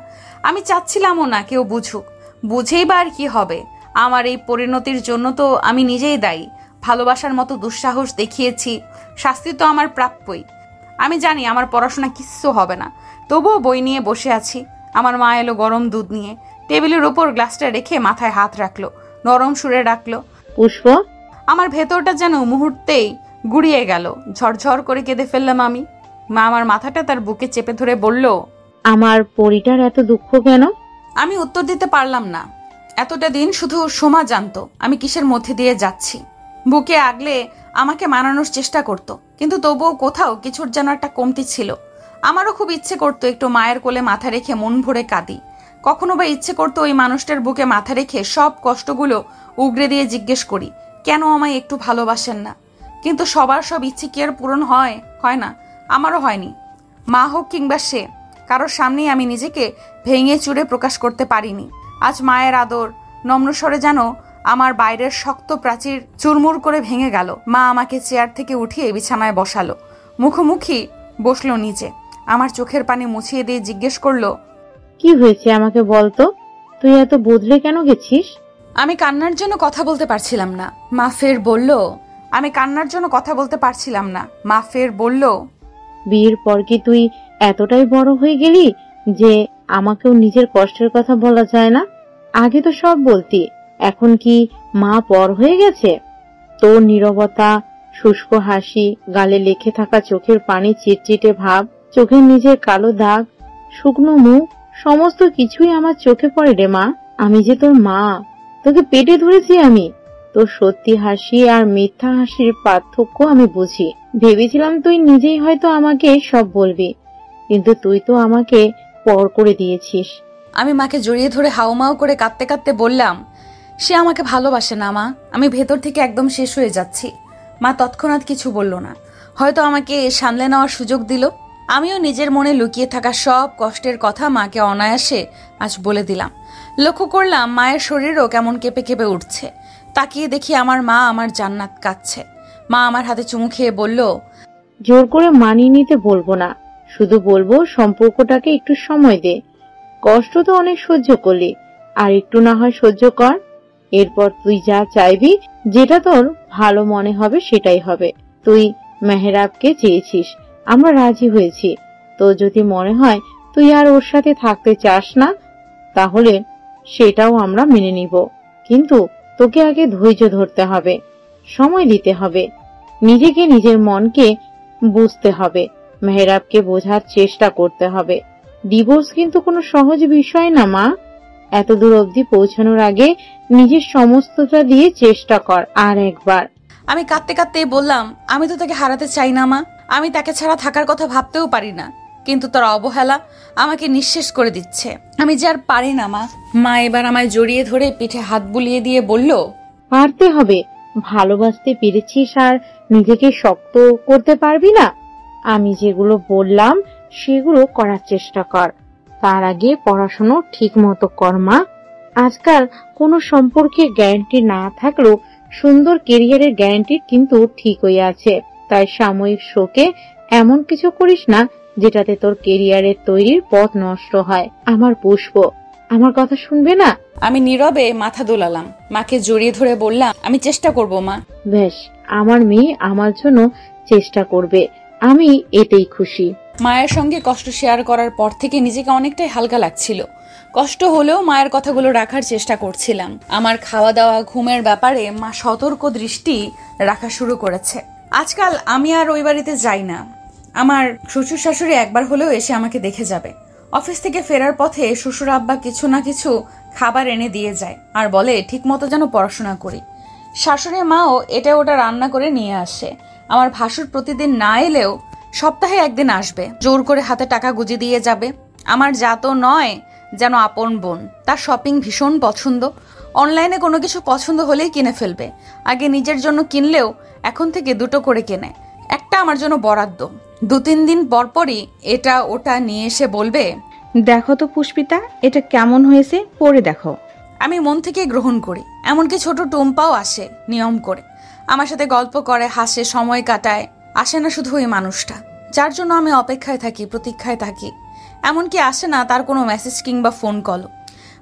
আমি চাচ্ছিলামও না কেউ বুঝুক। বুঝেই বা আর কি হবে? আমার এই পরিণতির জন্য তো আমি নিজেই দায়ী। ভালোবাসার মতো দুঃসাহস দেখিয়েছি, শাস্তি তো আমার প্রাপ্যই। আমি জানি আমার পড়াশোনা কিচ্ছু হবে না, তবুও বই নিয়ে বসে আছি। আমার মা এলো গরম দুধ নিয়ে, টেবিলের উপর গ্লাসটা রেখে মাথায় হাত রাখলো, নরম সুরে ডাকলো, পুষ্প। আমার ভেতরটা যেন মুহূর্তেই গুড়িয়ে গেল। ঝরঝর করে কেঁদে ফেললাম আমি। মা আমার মাথাটা তার বুকে চেপে ধরে বলল, আমার পরিটার এত দুঃখ কেন? আমি উত্তর দিতে পারলাম না। এতটা দিন শুধু সোমা জানতো আমি কিসের মধ্যে দিয়ে যাচ্ছি। বুকে আগলে আমাকে মানানোর চেষ্টা করত, কিন্তু তবুও কোথাও কিছুর যেন একটা কমতি ছিল। আমারও খুব ইচ্ছে করতো একটু মায়ের কোলে মাথা রেখে মন ভরে কাঁদি। কখনো বা ইচ্ছে করতো ওই মানুষটার বুকে মাথা রেখে সব কষ্টগুলো উগরে দিয়ে জিজ্ঞেস করি, কেন আমায় একটু ভালোবাসেন না? কিন্তু সবার সব ইচ্ছে কি আর পূরণ হয়? হয় না, আমারও হয়নি। মা হোক কিংবা সে, কারোর সামনেই আমি নিজেকে ভেঙে চুরে প্রকাশ করতে পারিনি। আজ মায়ের আদর নম্র স্বরে যেন আমার বাইরের শক্ত প্রাচীর চুরমুর করে ভেঙে গেল। মা আমাকে চেয়ার থেকে উঠিয়ে বিছানায় বসালো, মুখোমুখি বসলো নিচে। আমার চোখের পানি মুছিয়ে দিয়ে জিজ্ঞেস করলো, কি হয়েছে আমাকে বলতো? তুই এত বদলে কেন গেছিস? আমি কান্নার জন্য কথা বলতে পারছিলাম না। মা ফের বলল, বিয়ের পর কি তুই এতটাই বড় হয়ে গেলি যে আমাকেও নিজের কষ্টের কথা বলা যায় না? আগে তো সব বলতি, এখন কি মা পর হয়ে গেছে? তোর নীরবতা, শুষ্ক হাসি, গালে লেখে থাকা চোখের পানি, চিটচিটে ভাব, চোখের নিচের কালো দাগ, শুকনো মুখ, সমস্ত কিছুই আমার চোখে পড়ে রে মা। আমি যে তোর মা, তোকে পেটে ধরেছি আমি। তোর সত্যি হাসি আর মিথ্যা হাসির পার্থক্য আমি বুঝি। ভেবেছিলাম তুই নিজেই হয়তো আমাকে সব বলবি, কিন্তু তুই তো আমাকে পর করে দিয়েছিস। আমি মাকে জড়িয়ে ধরে হাউমাউ করে কাঁদতে কাঁদতে বললাম, সে আমাকে ভালোবাসে না মা। আমি ভেতর থেকে একদম শেষ হয়ে যাচ্ছি। মা তৎক্ষণাৎ কিছু বলল না, হয়তো আমাকে সামলে নেওয়ার সুযোগ দিল। আমিও নিজের মনে লুকিয়ে থাকা সব কষ্টের কথা মাকে অনায়াসে আজ বলে দিলাম। লক্ষ্য করলাম মায়ের শরীরও কেমন কেঁপে কেঁপে উঠছে। তাকিয়ে দেখি আমার মা আমার জান্নাত কাঁদছে। মা আমার হাতে চুমু খেয়ে বলল, জোর করে মানিয়ে নিতে বলবো না, শুধু বলবো সম্পর্কটাকে একটু সময় দে। কষ্ট তো অনেক সহ্য করলি, আর একটু না হয় সহ্য কর। এরপর তুই যা চাইবি, যেটা তোর ভালো মনে হবে সেটাই হবে। তুই মেহরাবকে চেয়েছিস, আমরা রাজি হয়েছি। তো যদি মনে হয় তুই আর ওর সাথে থাকতে চাস না, তাহলে সেটাও আমরা মেনে নিব। কিন্তু তোকে আগে ধৈর্য ধরতে হবে, সময় দিতে হবে, নিজেকে, নিজের মনকে বুঝতে হবে, মেহরাবকে বোঝার চেষ্টা করতে হবে। ডিভোর্স কিন্তু কোনো সহজ বিষয় না মা। এত দূর অবধি পৌঁছানোর আগে নিজের সমস্তটা দিয়ে চেষ্টা কর আর একবার। আমি কাঁদতে কাঁদতে বললাম, আমি তো তাকে হারাতে চাই না মা। আমি তাকে ছাড়া থাকার কথা ভাবতেও পারি না, কিন্তু তার অবহেলা আমাকে নিঃশেষ করে দিচ্ছে। আমি যে আর পারি না মা। মা এবার আমায় জড়িয়ে ধরে পিঠে হাত বুলিয়ে দিয়ে বলল, পারতে হবে। ভালোবাসতে পেরেছিস আর নিজেকে শক্ত করতে পারবি না? আমি যেগুলো বললাম সেগুলো করার চেষ্টা কর। তার আগে পড়াশোনা ঠিক মতো কর মা। আজকাল কোনো সম্পর্কে গ্যারান্টি না থাকলেও সুন্দর কেরিয়ারের গ্যারান্টি কিন্তু ঠিকই আছে। তাই সাময়িক শোকে এমন কিছু করিস না যেটাতে তোর কেরিয়ারের তৈরির পথ নষ্ট হয়। আমার পুষ্প, আমার কথা শুনবে না? আমি নীরবে মাথা দোলালাম। মাকে জড়িয়ে ধরে বললাম, আমি চেষ্টা করব মা। বেশ, আমার মেয়ে আমার জন্য চেষ্টা করবে, আমি এতেই খুশি। মায়ের সঙ্গে কষ্ট শেয়ার করার পর থেকে নিজেকে অনেকটাই হালকা লাগছিল। কষ্ট হলেও মায়ের কথাগুলো রাখার চেষ্টা করছিলাম। আমার খাওয়া দাওয়া, ঘুমের ব্যাপারে মা সতর্ক দৃষ্টি রাখা শুরু করেছে। আজকাল আমি আর ওই বাড়িতে যাই না। আমার শ্বশুর শাশুড়ি একবার হলেও এসে আমাকে দেখে যাবে। অফিস থেকে ফেরার পথে শ্বশুর আব্বা কিছু না কিছু খাবার এনে দিয়ে যায় আর বলে ঠিক মতো যেন পড়াশোনা করি। শাশুড়ি মাও এটা ওটা রান্না করে নিয়ে আসে। আমার ভাসুর প্রতিদিন না এলেও সপ্তাহে একদিন আসবে, জোর করে হাতে টাকা গুঁজে দিয়ে যাবে। আমার যা তো নয় যেন আপন বোন। তার শপিং ভীষণ পছন্দ। অনলাইনে কোনো কিছু পছন্দ হলেই কিনে ফেলবে। আগে নিজের জন্য কিনলেও এখন থেকে দুটো করে কেনে। একটা আমার জন্য বরাদ্দ। 2-3 দিন পরপরই এটা ওটা নিয়ে এসে বলবে, দেখো তো পুষ্পিতা, এটা কেমন হয়েছে, পড়ে দেখো। আমি মন থেকে গ্রহণ করি। এমনকি ছোট টুম্পাও আসে নিয়ম করে, আমার সাথে গল্প করে, হাসে, সময় কাটায়। আসে না শুধু ওই মানুষটা যার জন্য আমি অপেক্ষায় থাকি, প্রতীক্ষায় থাকি। এমনকি আসে না তার কোনো মেসেজ কিংবা ফোন কলও।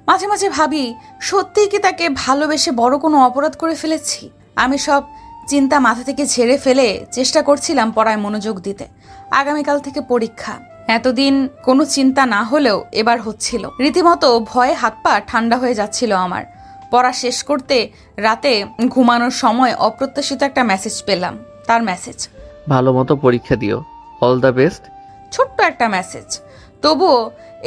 মাঝে মাঝে ভাবি, সত্যিই কি তাকে ভালোবেসে বড় কোনো অপরাধ করে ফেলেছি? আমি সব চিন্তা মাথা থেকে ঝেড়ে ফেলে চেষ্টা করছিলাম পড়ায় মনোযোগ দিতে। আগামীকাল থেকে পরীক্ষা। এতদিন কোনো চিন্তা না হলেও এবার হচ্ছিল। রীতিমতো ভয়ে হাত পা ঠান্ডা হয়ে যাচ্ছিল আমার। পড়া শেষ করতে রাতে ঘুমানোর সময় অপ্রত্যাশিত একটা মেসেজ পেলাম। তার মেসেজ, ভালো মতো পরীক্ষা দিও, অল দ্য বেস্ট। ছোট্ট একটা মেসেজ, তবুও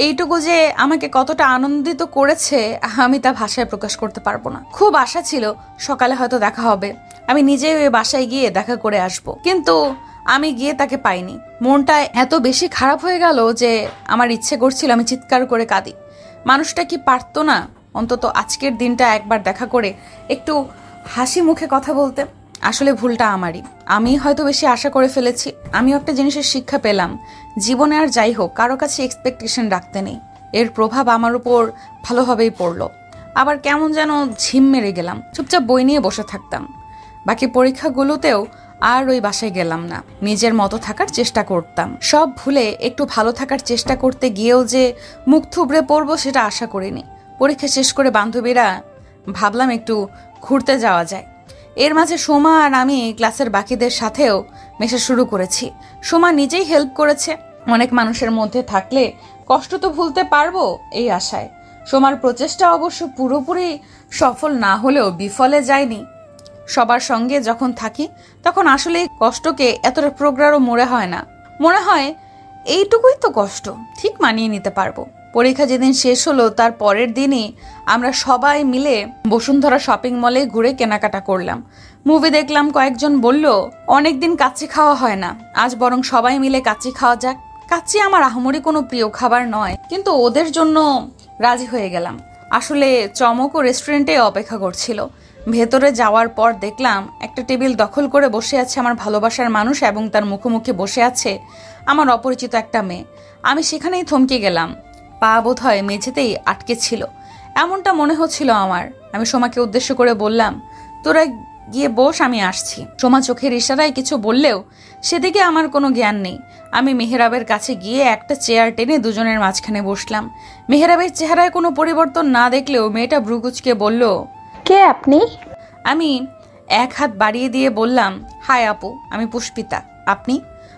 এইটুকু যে আমাকে কতটা আনন্দিত করেছে আমি তা ভাষায় প্রকাশ করতে পারবো না। খুব আশা ছিল সকালে হয়তো দেখা হবে, আমি নিজেই ওই বাসায় গিয়ে দেখা করে আসব। কিন্তু আমি গিয়ে তাকে পাইনি। মনটা এত বেশি খারাপ হয়ে গেল যে আমার ইচ্ছে করছিল আমি চিৎকার করে কাঁদি। মানুষটা কি পারতো না অন্তত আজকের দিনটা একবার দেখা করে একটু হাসি মুখে কথা বলতে? আসলে ভুলটা আমারই। আমি হয়তো বেশি আশা করে ফেলেছি। আমিও একটা জিনিসের শিক্ষা পেলাম, জীবনে আর যাই হোক কারো কাছে এক্সপেকটেশন রাখতে নেই। এর প্রভাব আমার উপর ভালোভাবেই পড়লো। আবার কেমন যেন ঝিম মেরে গেলাম, চুপচাপ বই নিয়ে বসে থাকতাম। বাকি পরীক্ষাগুলোতেও আর ওই বাসায় গেলাম না, নিজের মতো থাকার চেষ্টা করতাম। সব ভুলে একটু ভালো থাকার চেষ্টা করতে গিয়েও যে মুখ থুবড়ে পড়বো সেটা আশা করিনি। পরীক্ষা শেষ করে বান্ধবীরা ভাবলাম একটু ঘুরতে যাওয়া যায়। এর মাঝে সোমা আর আমি ক্লাসের বাকিদের সাথেও মেশা শুরু করেছি। সোমা নিজেই হেল্প করেছে। অনেক মানুষের মধ্যে থাকলে কষ্ট তো ভুলতে পারবো এই আশায়। সোমার প্রচেষ্টা অবশ্য পুরোপুরি সফল না হলেও বিফলে যায়নি। সবার সঙ্গে যখন থাকি তখন আসলে কষ্টকে এতটা প্রগাঢ় মনে হয় না। মনে হয় এইটুকুই তো কষ্ট, ঠিক মানিয়ে নিতে পারবো। পরীক্ষা যেদিন শেষ হলো তার পরের দিনই আমরা সবাই মিলে বসুন্ধরা শপিং মলে ঘুরে কেনাকাটা করলাম, মুভি দেখলাম। কয়েকজন বলল অনেকদিন কাচ্চি খাওয়া হয় না, আজ বরং সবাই মিলে কাচ্চি খাওয়া যাক। কাচ্চি আমার আহামরি কোনো প্রিয় খাবার নয়, কিন্তু ওদের জন্য রাজি হয়ে গেলাম। আসলে চমকও রেস্টুরেন্টে অপেক্ষা করছিল। ভেতরে যাওয়ার পর দেখলাম একটা টেবিল দখল করে বসে আছে আমার ভালোবাসার মানুষ এবং তার মুখোমুখি বসে আছে আমার অপরিচিত একটা মেয়ে। আমি সেখানেই থমকে গেলাম, পা বোধ হয় মেঝেতেই আটকে ছিল এমনটা মনে হচ্ছিল আমার। আমি সোমাকে উদ্দেশ্য করে বললাম, তোরা গিয়ে বস, আমি আসছি। সোমা চোখের ইশারায় কিছু বললেও সেদিকে আমার কোনো জ্ঞান নেই। আমি মেহেরাবের কাছে গিয়ে একটা চেয়ার টেনে দুজনের মাঝখানে বসলাম। মেহেরাবের চেহারায় কোনো পরিবর্তন না দেখলেও মেয়েটা ভ্রুকুচকে বলল, কে আপনি? আমি এক হাত বাড়িয়ে দিয়ে বললাম, হাই আপু, আমি পুষ্পিতা। আপনি?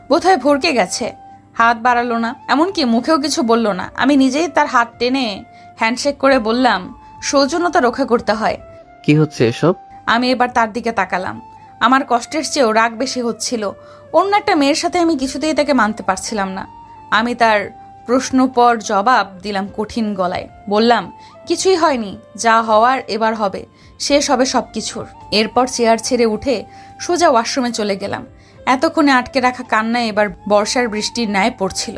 বোধহয় ভরকে গেছে, হাত বাড়ালো না, এমনকি মুখেও কিছু বলল না। আমি নিজেই তার হাত টেনে হ্যান্ডশেক করে বললাম, সৌজন্যতা রক্ষা করতে হয়। কি হচ্ছে এসব? আমি এবার তার দিকে তাকালাম। আমার কষ্টের চেয়েও রাগ বেশি হচ্ছিল। অন্য একটা মেয়ের সাথে আমি কিছুতেই তাকে মানতে পারছিলাম না। আমি তার প্রশ্ন পর জবাব দিলাম কঠিন গলায়। বললাম, কিছুই হয়নি, যা হওয়ার এবার হবে, শেষ হবে সবকিছুর। এরপর চেয়ার ছেড়ে উঠে সোজা ওয়াশরুমে চলে গেলাম। এতক্ষণে আটকে রাখা কান্না এবার বর্ষার বৃষ্টির ন্যায় পড়ছিল।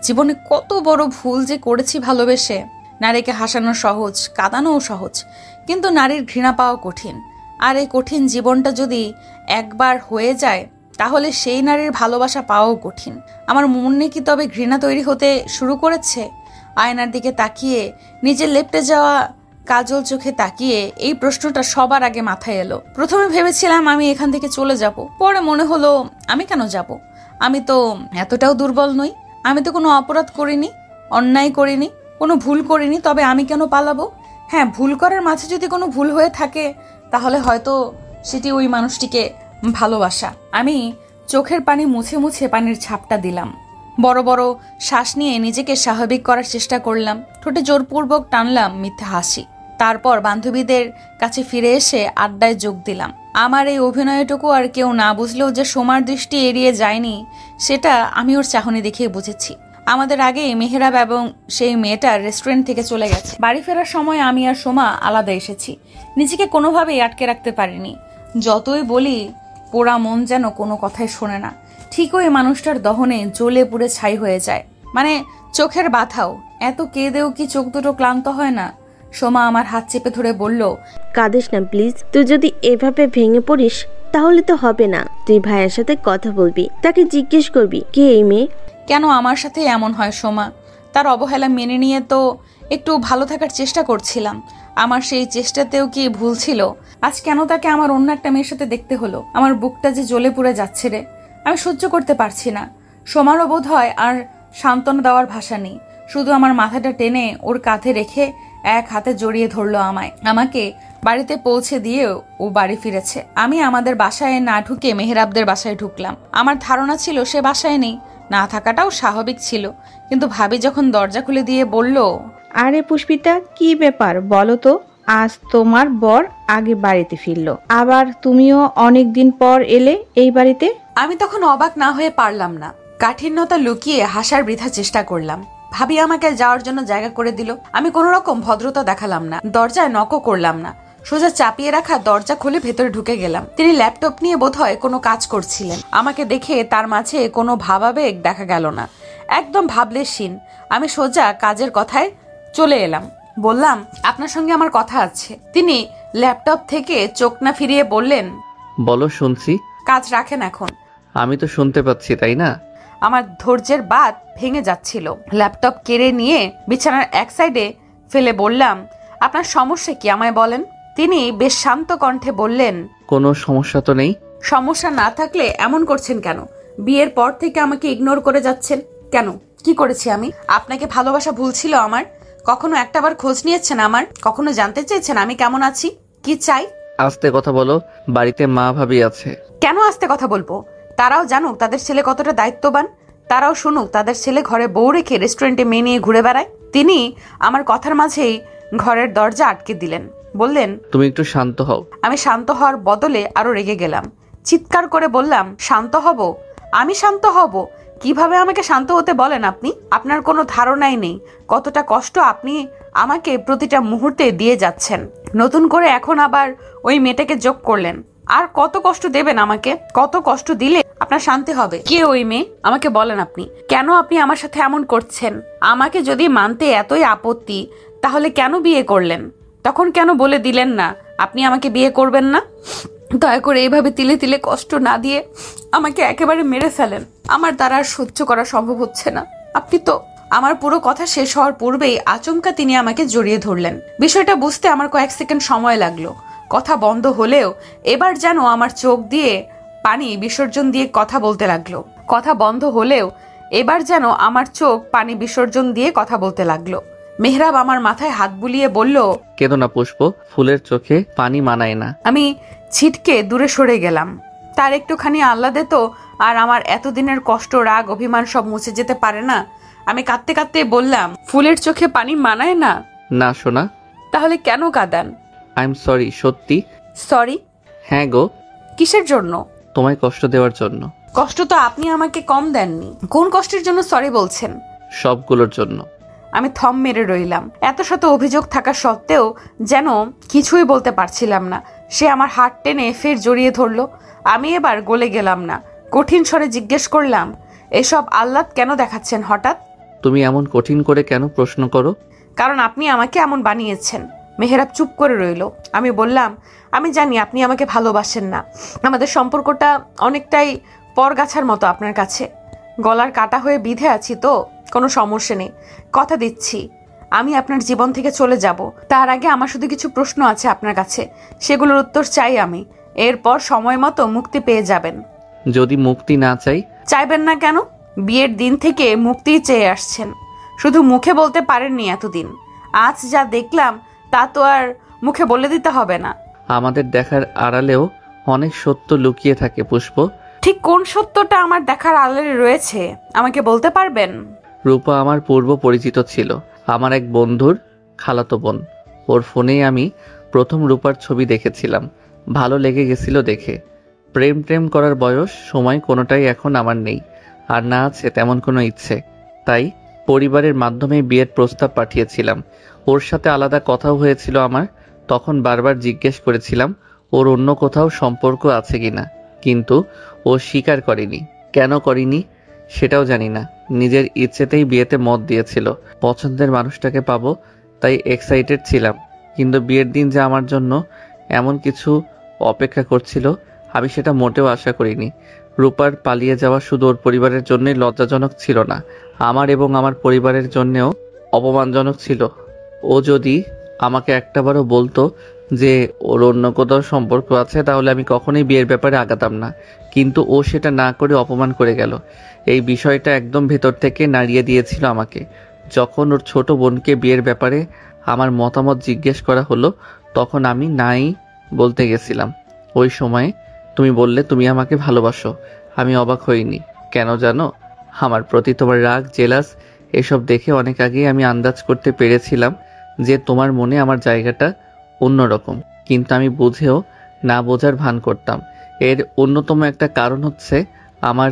জীবনে কত বড় ভুল যে করেছি ভালোবেসে। নারীকে হাসানো সহজ, কাঁদানোও সহজ, কিন্তু নারীর ঘৃণা পাওয়া কঠিন। আর এই কঠিন জীবনটা যদি একবার হয়ে যায় তাহলে সেই নারীর ভালোবাসা পাওয়াও কঠিন। আমার মনে কি তবে ঘৃণা তৈরি হতে শুরু করেছে? আয়নার দিকে তাকিয়ে, নিজের লেপ্টে যাওয়া কাজল চোখে তাকিয়ে এই প্রশ্নটা সবার আগে মাথায় এলো। প্রথমে ভেবেছিলাম আমি এখান থেকে চলে যাব, পরে মনে হলো আমি কেন যাব? আমি তো এতটাও দুর্বল নই। আমি তো কোনো অপরাধ করিনি, অন্যায় করিনি, কোনো ভুল করিনি, তবে আমি কেন পালাবো? হ্যাঁ, ভুল করার মাঝে যদি কোনো ভুল হয়ে থাকে তাহলে হয়তো সেটি ওই মানুষটিকে ভালোবাসা। আমি চোখের পানি মুছে মুছে পানির ছাপটা দিলাম। বড় বড় শ্বাস নিয়ে নিজেকে স্বাভাবিক করার চেষ্টা করলাম। ঠোঁটে জোরপূর্বক টানলাম মিথ্যা হাসি। তারপর বান্ধবীদের কাছে ফিরে এসে আড্ডায় যোগ দিলাম। আমার এই অভিনয়টুকু আর কেউ না বুঝলেও যে সোমার দৃষ্টি এড়িয়ে যায়নি সেটা আমি ওর চাহনি দেখে বুঝেছি। আমাদের আগে মেহেরাব এবং সেই মেয়েটা রেস্টুরেন্ট থেকে চলে গেছে। বাড়ি ফেরার সময় আমি আর সোমা আলাদা এসেছি। নিজেকে কোনোভাবেই আটকে রাখতে পারিনি। যতই বলি পোড়া মন যেন কোনো কথাই শোনে না। ঠিক ওই মানুষটার দহনে জ্বলে পুড়ে ছাই হয়ে যায়। মানে চোখের বাধাও। এত কেঁদেও কি চোখ দুটো ক্লান্ত হয় না? সোমা আমার হাত চেপে ধরে বলল, কাঁদিস না প্লিজ, তুই যদি এভাবে ভেঙে পড়িস তাহলে তো হবে না। তুই ভাইয়ের সাথে কথা বলবি, তাকে জিজ্ঞেস করবি কে এই মেয়ে। কেন আমার সাথে এমন হয় সোমা? তার অবহেলা মেনে নিয়ে তো একটু ভালো থাকার চেষ্টা করছিলাম। আমার সেই চেষ্টাতেও কি ভুল ছিল? আজ কেন তাকে আমার অন্য একটা মেয়ের সাথে দেখতে হলো? আমার বুকটা যে জ্বলে পুড়ে যাচ্ছে রে, আমি সহ্য করতে পারছি না। সোমারও বোধ হয় আর সান্ত্বনা দেওয়ার ভাষা নেই, শুধু আমার মাথাটা টেনে ওর কাঁধে রেখে এক হাতে জড়িয়ে ধরলো আমাকে বাড়িতে পৌঁছে দিয়েও ও বাড়ি ফিরেছে। আমি আমাদের বাসায় না ঢুকে মেহেরাবদের বাসায় ঢুকলাম। আমার ধারণা ছিল সে বাসায় নেই, না থাকাটাও স্বাভাবিক ছিল, কিন্তু ভাবি যখন দরজা খুলে দিয়ে বলল, আরে পুষ্পিতা, কি ব্যাপার বলো তো? আজ তোমার বর আগে বাড়িতে ফিরলো, আবার তুমিও অনেক দিন পর এলে এই বাড়িতে। আমি তখন অবাক না হয়ে পারলাম না, কাঠিন্যতা লুকিয়ে হাসার বৃথা চেষ্টা করলাম। ভাবি আমাকে যাওয়ার জন্য জায়গা করে দিল। আমি কোনো রকম ভদ্রতা দেখালাম না, দরজায় নকও করলাম না, সোজা চাপিয়ে রাখা দরজা খুলে ভেতরে ঢুকে গেলাম। তিনি ল্যাপটপ নিয়ে বোধহয় কোনো কাজ করছিলেন। আমাকে দেখে তার মাঝে কোনো ভাবাবেগ দেখা গেল না, একদম ভাবলেশীন। আমি সোজা কাজের কথায় চলে এলাম। বললাম, আপনার সঙ্গে আমার কথা আছে। তিনি ল্যাপটপ থেকে চোখ না ফিরিয়ে বললেন, বলো, শুনছি। কাজ রাখেন এখন। আমি তো শুনতে পাচ্ছি, তাই না? আমার ধৈর্যের বাঁধ ভেঙে যাচ্ছিল। ল্যাপটপ কেড়ে নিয়ে বিছানার এক সাইডে ফেলে বললাম, আপনার সমস্যা কি আমায় বলেন। তিনি বেশ শান্ত কণ্ঠে বললেন, কোনো সমস্যা তো নেই। সমস্যা না থাকলে এমন করছেন কেন? বিয়ের পর থেকে আমাকে ইগনোর করে যাচ্ছেন কেন? কি করেছি আমি? আপনাকে ভালোবাসা ভুল ছিল আমার? কখনো একটাবার খোঁজ নিয়েছেন আমার? কখনো জানতে চেয়েছেন আমি কেমন আছি, কি চাই? আস্তে কথা বলো, বাড়িতে মা ভাবি আছে। কেন আস্তে কথা বলবো? তারাও জানুক তাদের ছেলে কতটা দায়িত্ববান, তারাও শুনুক তাদের ছেলে ঘরে বউ রেখে রেস্টুরেন্টে মেয়ে নিয়ে ঘুরে বেড়ায়। তিনি আমার কথার মাঝেই ঘরের দরজা আটকে দিলেন, বললেন, তুমি একটু শান্ত হও। আমি শান্ত হওয়ার বদলে আরো রেগে গেলাম। চিৎকার করে বললাম, শান্ত হব? আমি শান্ত হব? কিভাবে আমাকে শান্ত হতে বলেন আপনি? আপনার কোনো ধারণাই নেই কতটা কষ্ট আপনি আমাকে প্রতিটা মুহূর্তে দিয়ে যাচ্ছেন। নতুন করে এখন আবার ওই মেয়েটাকে যোগ করলেন। আর কত কষ্ট দেবেন আমাকে? কত কষ্ট দিলে আপনার শান্তি হবে? কে ওই মেয়ে আমাকে বলেন আপনি? কেন আপনি আমার সাথে এমন করছেন? আমাকে যদি মানতে এতই আপত্তি, তাহলে কেন বিয়ে করলেন? তখন কেন বলে দিলেন না আপনি আমাকে বিয়ে করবেন না? দয়া করে এইভাবে তিলে তিলে কষ্ট না দিয়ে আমাকে একেবারে মেরে ফেলেন। আমার দ্বারা আর সহ্য করা সম্ভব হচ্ছে না। আপনি তো। আমার পুরো কথা শেষ হওয়ার পূর্বেই আচমকা তিনি আমাকে জড়িয়ে ধরলেন। বিষয়টা বুঝতে আমার কয়েক সেকেন্ড সময় লাগলো। কথা বন্ধ হলেও এবার যেন আমার চোখ দিয়ে পানি বিসর্জন দিয়ে কথা বলতে লাগলো। কথা বন্ধ হলেও এবার যেন আমার চোখ পানি বিসর্জন দিয়ে কথা বলতে লাগলো। মেহরাব আমার মাথায় হাত বুলিয়ে বলল, কেঁদো না পুষ্প, ফুলের চোখে পানি মানায় না। আমি ছিটকে দূরে সরে গেলাম। তার একটুখানি আহ্লাদে তো আর আমার এতদিনের কষ্ট, রাগ, অভিমান সব মুছে যেতে পারে না। আমি কাঁদতে কাঁদতে বললাম, ফুলের চোখে পানি মানায় না? না সোনা। তাহলে কেন কাঁদান? I am sorry. সত্যি সরি? হ্যাঁ গো। কিসের জন্য? তোমায় কষ্ট দেওয়ার জন্য। কষ্ট তো আপনি আমাকে কম দেননি। কোন কষ্টের জন্য সরি বলছেন? সবগুলোর জন্য। আমি থম মেরে রইলাম। এত শত অভিযোগ থাকা সত্ত্বেও যেন কিছুই বলতে পারছিলাম না। সে আমার হাত টেনে ফের জড়িয়ে ধরলো। আমি এবার গলে গেলাম না। কঠিন স্বরে জিজ্ঞেস করলাম, এসব আহ্লাদ কেন দেখাচ্ছেন হঠাৎ? তুমি এমন কঠিন করে কেন প্রশ্ন করো? কারণ আপনি আমাকে এমন বানিয়েছেন। মেহেরাব চুপ করে রইল। আমি বললাম, আমি জানি আপনি আমাকে ভালোবাসেন না। আমাদের সম্পর্কটা অনেকটাই পরগাছার মতো আপনার কাছে। গলার কাটা হয়ে বিঁধে আছি তো, কোনো সমস্যা নেই। কথা দিচ্ছি আমি আপনার জীবন থেকে চলে যাব। তার আগে আমার শুধু কিছু প্রশ্ন আছে আপনার কাছে, সেগুলোর উত্তর চাই আমি। এরপর সময় মতো মুক্তি পেয়ে যাবেন। যদি মুক্তি না চাই? চাইবেন না কেন? বিয়ের দিন থেকে মুক্তিই চেয়ে আসছেন, শুধু মুখে বলতে পারেননি এতদিন। আজ যা দেখলাম তা তো আর মুখে বলে দিতে হবে না। আমাদের দেখার আড়ালেও অনেক সত্য লুকিয়ে থাকে পুষ্প। ঠিক কোন সত্যটা আমার দেখার আড়ালে রয়েছে আমাকে বলতে পারবেন? রূপা আমার পূর্ব পরিচিত ছিল, আমার এক বন্ধুর খালাতো বোন। ওর ফোনেই আমি প্রথম রূপার ছবি দেখেছিলাম। ভালো লেগে গেছিল দেখে। প্রেম করার বয়স, সময় কোনোটাই এখন আমার নেই, আর না আছে তেমন কোনো ইচ্ছে। তাই পরিবারের মাধ্যমে বিয়ের প্রস্তাব পাঠিয়েছিলাম। ওর সাথে আলাদা কথাও হয়েছিল আমার। তখন বারবার জিজ্ঞেস করেছিলাম ওর অন্য কোথাও সম্পর্ক আছে কিনা, কিন্তু ও স্বীকার করেনি। কেন করেনি সেটাও জানি না। নিজের ইচ্ছেতেই বিয়েতে মত দিয়েছিল। পছন্দের মানুষটাকে পাবো তাই এক্সাইটেড ছিলাম, কিন্তু বিয়ের দিন যে আমার জন্য এমন কিছু অপেক্ষা করছিল আমি সেটা মোটেও আশা করিনি। রূপার পালিয়ে যাওয়া শুধু ওর পরিবারের জন্যই লজ্জাজনক ছিল না, আমার এবং আমার পরিবারের জন্যেও অপমানজনক ছিল। ও যদি আমাকে একটাবারও বলতো যে ওর অন্য কোথাও সম্পর্ক আছে, তাহলে আমি কখনোই বিয়ের ব্যাপারে আগাতাম না। কিন্তু ও সেটা না করে অপমান করে গেল। এই বিষয়টা একদম ভেতর থেকে নাড়িয়ে দিয়েছিল আমাকে। যখন ওর ছোট বোনকে বিয়ের ব্যাপারে আমার মতামত জিজ্ঞেস করা হলো, তখন আমি নাই বলতে গেছিলাম। ওই সময়ে তুমি বললে তুমি আমাকে ভালোবাসো। আমি অবাক হইনি। কেন জানো? আমার প্রতি তোমার রাগ, জেলাস এসব দেখে অনেক আগেই আমি আন্দাজ করতে পেরেছিলাম যে তোমার মনে আমার জায়গাটা অন্যরকম, কিন্তু আমি বুঝেও না বোঝার ভান করতাম। এর অন্যতম একটা কারণ হচ্ছে আমার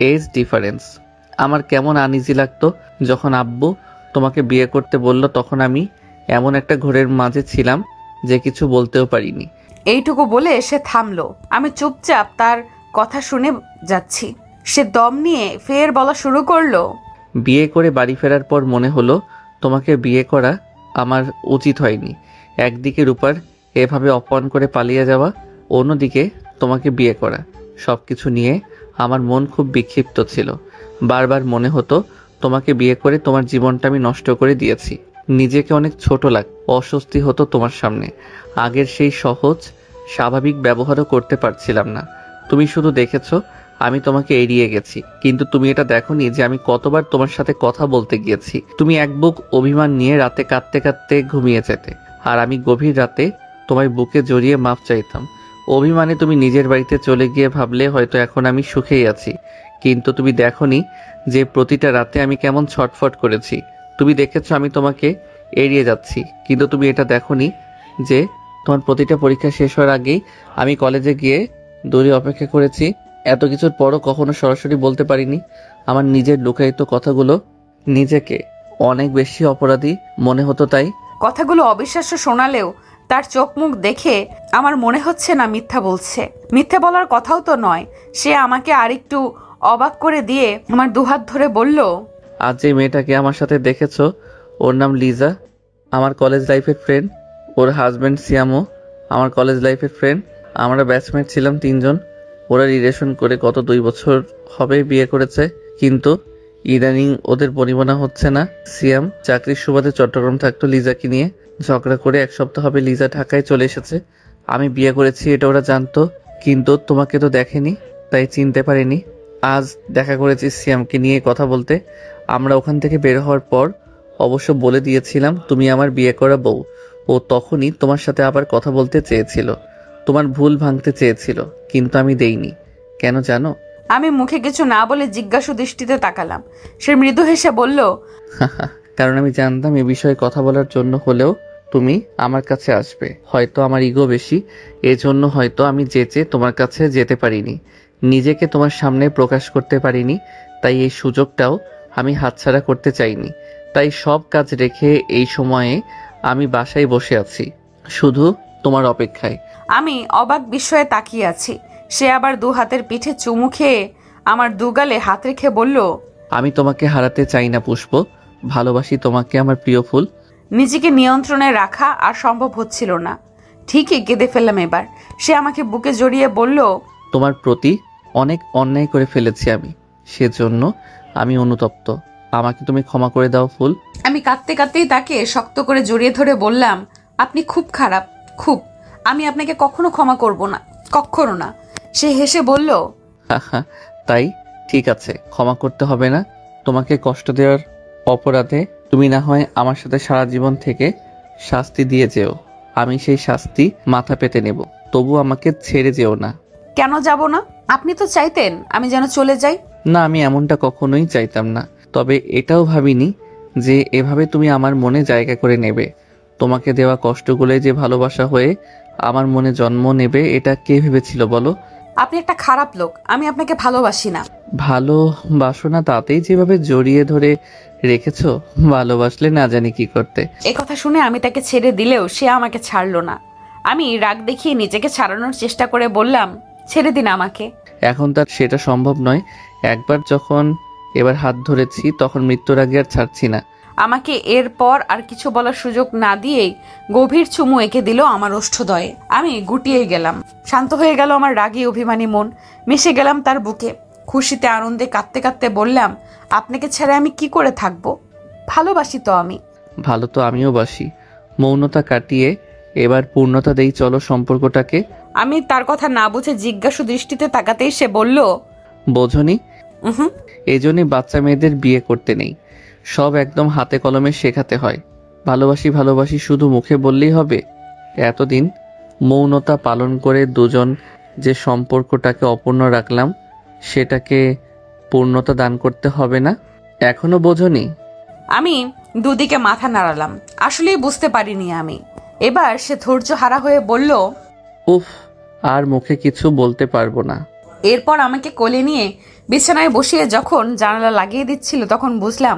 এজ ডিফারেন্স। আমার কেমন আনইজি লাগতো যখন আব্বু তোমাকে বিয়ে করতে বলল। তখন আমি এমন একটা ঘোরের মাঝে ছিলাম যে কিছু বলতেও পারিনি। এইটুকু বলে সে থামলো। আমি চুপচাপ তার কথা শুনে যাচ্ছি। সে দম নিয়ে ফের বলা শুরু করলো, বিয়ে করে বাড়ি ফেরার পর মনে হলো তোমাকে বিয়ে করা আমার উচিত হয়নি। একদিকে রূপার এভাবে অপমান করে পালিয়ে যাওয়া, অন্যদিকে তোমাকে বিয়ে করা। সবকিছু নিয়ে আমার মন খুব বিক্ষিপ্ত ছিল। বারবার মনে হতো তোমাকে বিয়ে করে তোমার জীবনটা আমি নষ্ট করে দিয়েছি। নিজেকে অনেক ছোট অস্বস্তি হতো তোমার সামনে। আগের সেই সহজ স্বাভাবিক ব্যবহারও করতে পারছিলাম না। তুমি শুধু দেখেছো আমি তোমাকে এড়িয়ে গেছি, কিন্তু তুমি এটা দেখোনি যে আমি কতবার তোমার সাথে কথা বলতে গিয়েছি। তুমি এক বুক অভিমান নিয়ে রাতে কাঁদতে কাঁদতে ঘুমিয়ে যেতে, আর আমি গভীর রাতে তোমার বুকে জড়িয়ে মাফ চাইতাম। অভিমানে তুমি নিজের বাড়িতে চলে গিয়ে ভাবলে হয়তো এখন আমি সুখেই আছি, কিন্তু তুমি দেখোনি যে প্রতিটা রাতে আমি কেমন ছটফট করেছি। তুমি দেখেছো আমি তোমাকে এড়িয়ে যাচ্ছি, কিন্তু তুমি এটা দেখোনি যে তোমার প্রতিটা পরীক্ষা শেষ হওয়ার আগেই আমি কলেজে গিয়ে দূরে অপেক্ষা করেছি। এত কিছুর পরও কখনো সরাসরি বলতে পারিনি আমার নিজের লুকায়িত কথাগুলো। নিজেকে অনেক বেশি অপরাধী মনে হতো। তাই কথাগুলো অবিশ্বাস্য শোনালেও তার চোখ মুখ দেখে আমার মনে হচ্ছে না মিথ্যা বলছে। মিথ্যা বলার কথাও তো নয়। সে আমাকে আরেকটু অবাক করে দিয়ে আমার দুহাত ধরে বলল, আজ যে মেয়েটাকে আমার সাথে দেখেছো, ওর নাম লিজা, আমার কলেজ লাইফের ফ্রেন্ড। ওর হাজব্যান্ড সিয়ামও আমার কলেজ লাইফের ফ্রেন্ড। আমরা ব্যাচমেট ছিলাম 3 জন। ওরা রিলেশন করে গত 2 বছর হবে বিয়ে করেছে, কিন্তু ইদানিং ওদের পরিমাণা হচ্ছে না। সিয়াম চাকরির সুবাদে চট্টগ্রাম থাকতো লিজাকে নিয়ে। ঝগড়া করে 1 সপ্তাহ হবে লিজা ঢাকায় চলে এসেছে। আমি বিয়ে করেছি এটা ওরা জানতো, কিন্তু তোমাকে তো দেখেনি, তাই চিনতে পারিনি। আজ দেখা করেছি সিয়ামকে নিয়ে কথা বলতে। আমরা ওখান থেকে বের হওয়ার পর অবশ্য বলে দিয়েছিলাম তুমি আমার বিয়ে করা বউ। ও তখনই তোমার সাথে আবার কথা বলতে চেয়েছিল, তোমার ভুল ভাঙতে চেয়েছিল, কিন্তু আমি দেইনি। কেন জানো? আমি মুখে কিছু না বলে জিজ্ঞাসু দৃষ্টিতে তাকালাম। সে মৃদু হেসে বলল, কারণ আমি জানতাম এ বিষয়ে কথা বলার জন্য হলেও তুমি আমার কাছে আসবে। হয়তো আমার ইগো বেশি, এজন্য হয়তো আমি যেচে তোমার কাছে যেতে পারিনি, নিজেকে তোমার সামনে প্রকাশ করতে পারিনি। তাই এই সুযোগটাও আমি হাতছাড়া করতে চাইনি। তাই সব কাজ রেখে এই সময়ে আমি বাসায় বসে আছি, শুধু তোমার অপেক্ষায়। আমি অবাক বিস্ময়ে তাকিয়ে আছি। সে আবার 2 হাতের পিঠে চুমু খেয়ে আমার দুগালে হাত রেখে বলল, আমি তোমাকে হারাতে চাই না পুষ্প, ভালোবাসি তোমাকে আমার প্রিয় ফুল। নিজেকে নিয়ন্ত্রণে রাখা আর সম্ভব হচ্ছিল না। ঠিকই কেঁদে ফেললাম এবার। সে আমাকে বুকে জড়িয়ে বলল, তোমার প্রতি অনেক অন্যায় করে ফেলেছি আমি, সেজন্য আমি অনুতপ্ত। আমাকে তুমি ক্ষমা করে দাও ফুল। আমি কাঁদতে কাঁদতেই তাকে শক্ত করে জড়িয়ে ধরে বললাম, আপনি খুব খারাপ, খুব। আমি আপনাকে কখনো ক্ষমা করব না, কখনো না। সে হেসে বলল, তাই ঠিক আছে, ক্ষমা করতে হবে না। তোমাকে কষ্ট দেওয়ার অপরাধে তুমি না হয় আমার সাথে সারা জীবন থেকে শাস্তি দিয়ে যেও, আমি সেই শাস্তি মাথা পেতে নেব, তবু আমাকে ছেড়ে যেও না। কেন যাব না? আপনি তো চাইতেন আমি যেন চলে যাই। না, আমি এমনটা কখনোই চাইতাম না। তবে এটাও ভাবিনি যে এভাবে তুমি আমার মনে জায়গা করে নেবে। তোমাকে দেওয়া কষ্টগুলোই যে ভালোবাসা হয়ে আমার মনে জন্ম নেবে, এটা কে ভেবেছিল বলো? আপনি একটা খারাপ লোক। আমি আপনাকে ভালোবাসি না। ভালোবাসো না তাতেই যেভাবে জড়িয়ে ধরে রেখেছো, ভালোবাসলে না জানি কি করতে। এই কথা শুনে আমি তাকে ছেড়ে দিলেও সে আমাকে ছাড়লো না। আমি রাগ দেখিয়ে নিজেকে ছাড়ানোর চেষ্টা করে বললাম, ছেড়ে দিন আমাকে। এখন তার সেটা সম্ভব নয়। একবার যখন এবার হাত ধরেছি, তখন মৃত্যুর আগে আর ছাড়ছি না। আমাকে এরপর আর কিছু বলার সুযোগ না দিয়েই গভীর চুমু এঁকে দিল আমার ওষ্ঠদয়ে। আমি গুটিয়ে গেলাম। শান্ত হয়ে গেল আমার রাগী অভিমানী মন। মিশে গেলাম তার বুকে। খুশিতে আনন্দে কাঁদতে কাঁদতে বললাম, আপনাকে ছেড়ে আমি কি করে থাকবো? ভালোবাসি তো আমি। ভালো তো আমিও বাসি। মৌনতা কাটিয়ে এবার পূর্ণতা দেই চলো সম্পর্কটাকে। আমি তার কথা না বুঝে জিজ্ঞাসু দৃষ্টিতে তাকাতেই সে বলল, বোঝনি? এই জন্যই বাচ্চা মেয়েদের বিয়ে করতে নেই, সব একদম হাতে কলমে শেখাতে হয়। ভালোবাসি ভালোবাসি শুধু মুখে বললেই হবে? এতদিন মৌনতা পালন করে দুজন যে সম্পর্কটাকে অপূর্ণ রাখলাম সেটাকে পূর্ণতা দান করতে হবে না? এখনো বোঝনি? আমি দুদিকে মাথা নাড়ালাম। আসলেই বুঝতে পারিনি আমি। এবার সে ধৈর্য হারা হয়ে বলল, উফ, আর মুখে কিছু বলতে পারবো না। এরপর আমাকে কোলে নিয়ে বিছানায় বসিয়ে যখন জানালা লাগিয়ে দিচ্ছিল তখন বুঝলাম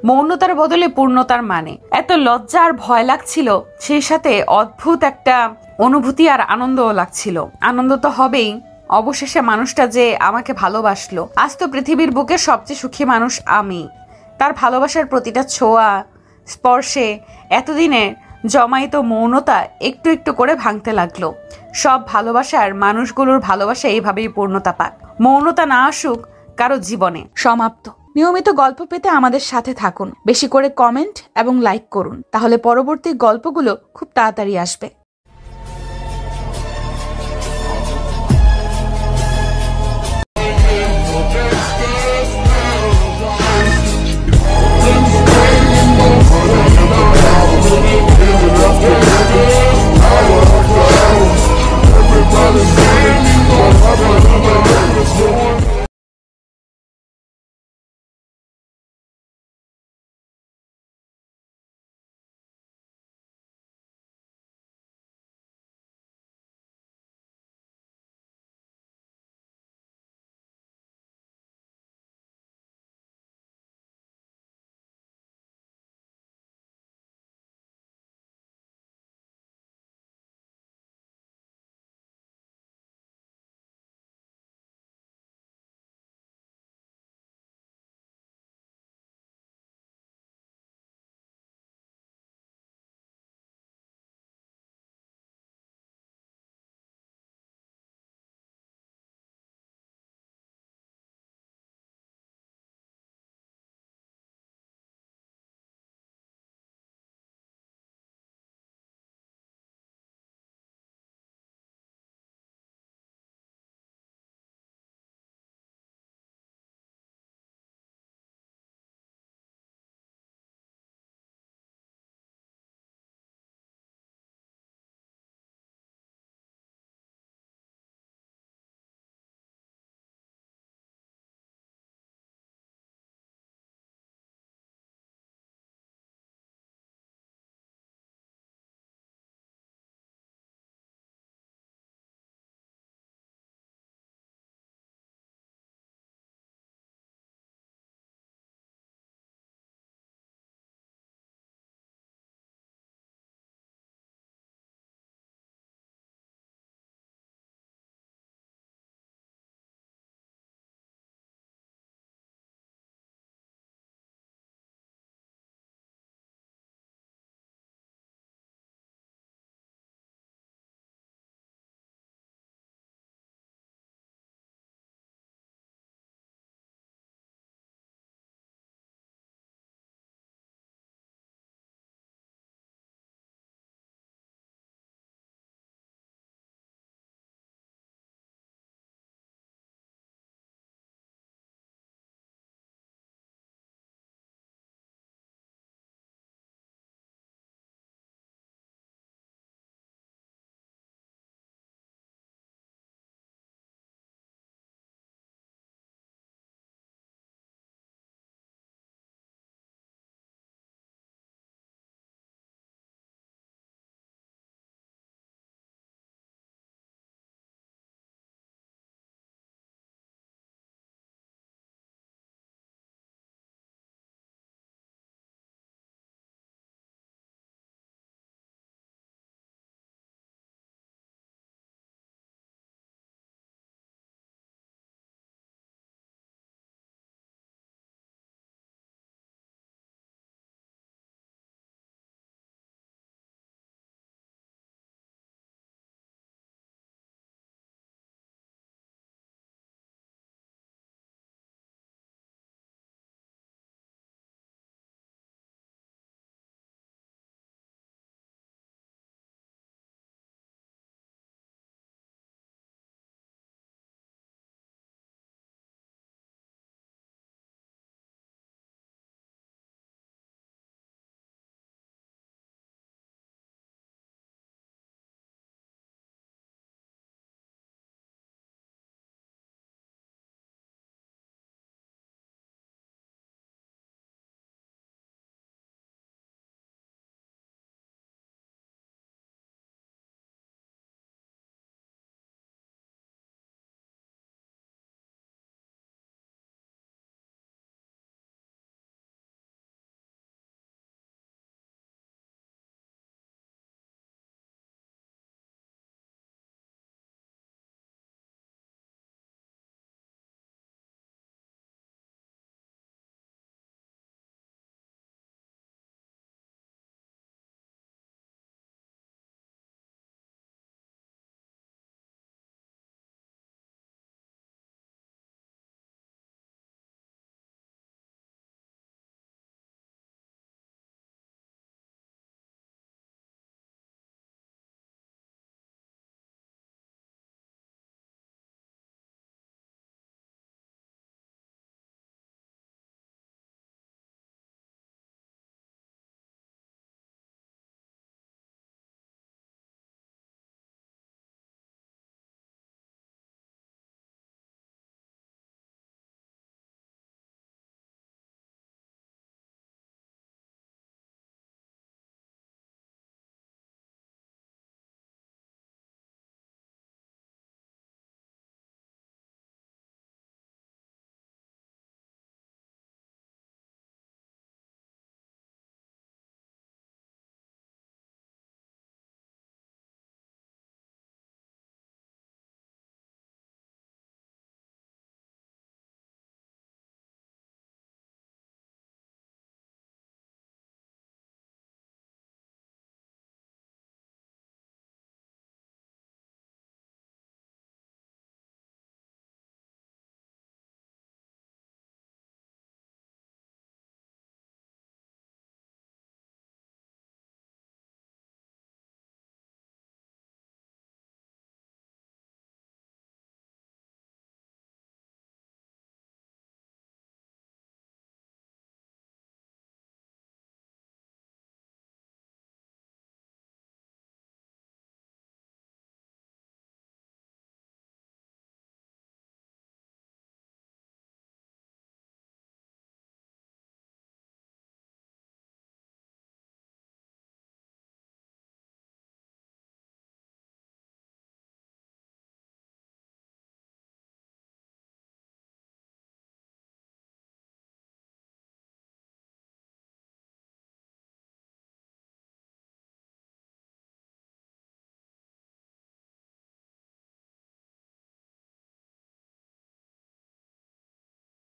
মৌনতার বদলে পূর্ণতার মানে। এত লজ্জা আর ভয় লাগছিল, সেই সাথে অদ্ভুত একটা অনুভূতি আর আনন্দও লাগছিল। আনন্দ তো হবেই, অবশেষে মানুষটা যে আমাকে ভালোবাসলো। আজ তো পৃথিবীর বুকে সবচেয়ে সুখী মানুষ আমি। তার ভালোবাসার প্রতিটা ছোঁয়া, স্পর্শে এতদিনে জমায়িত মৌনতা একটু একটু করে ভাঙতে লাগলো। সব ভালোবাসার মানুষগুলোর ভালোবাসা এইভাবেই পূর্ণতা পাক। মৌনতা না আসুক কারো জীবনে। সমাপ্ত। নিয়মিত গল্প পেতে আমাদের সাথে থাকুন। বেশি করে কমেন্ট এবং লাইক করুন, তাহলে পরবর্তী গল্পগুলো খুব তাড়াতাড়ি আসবে।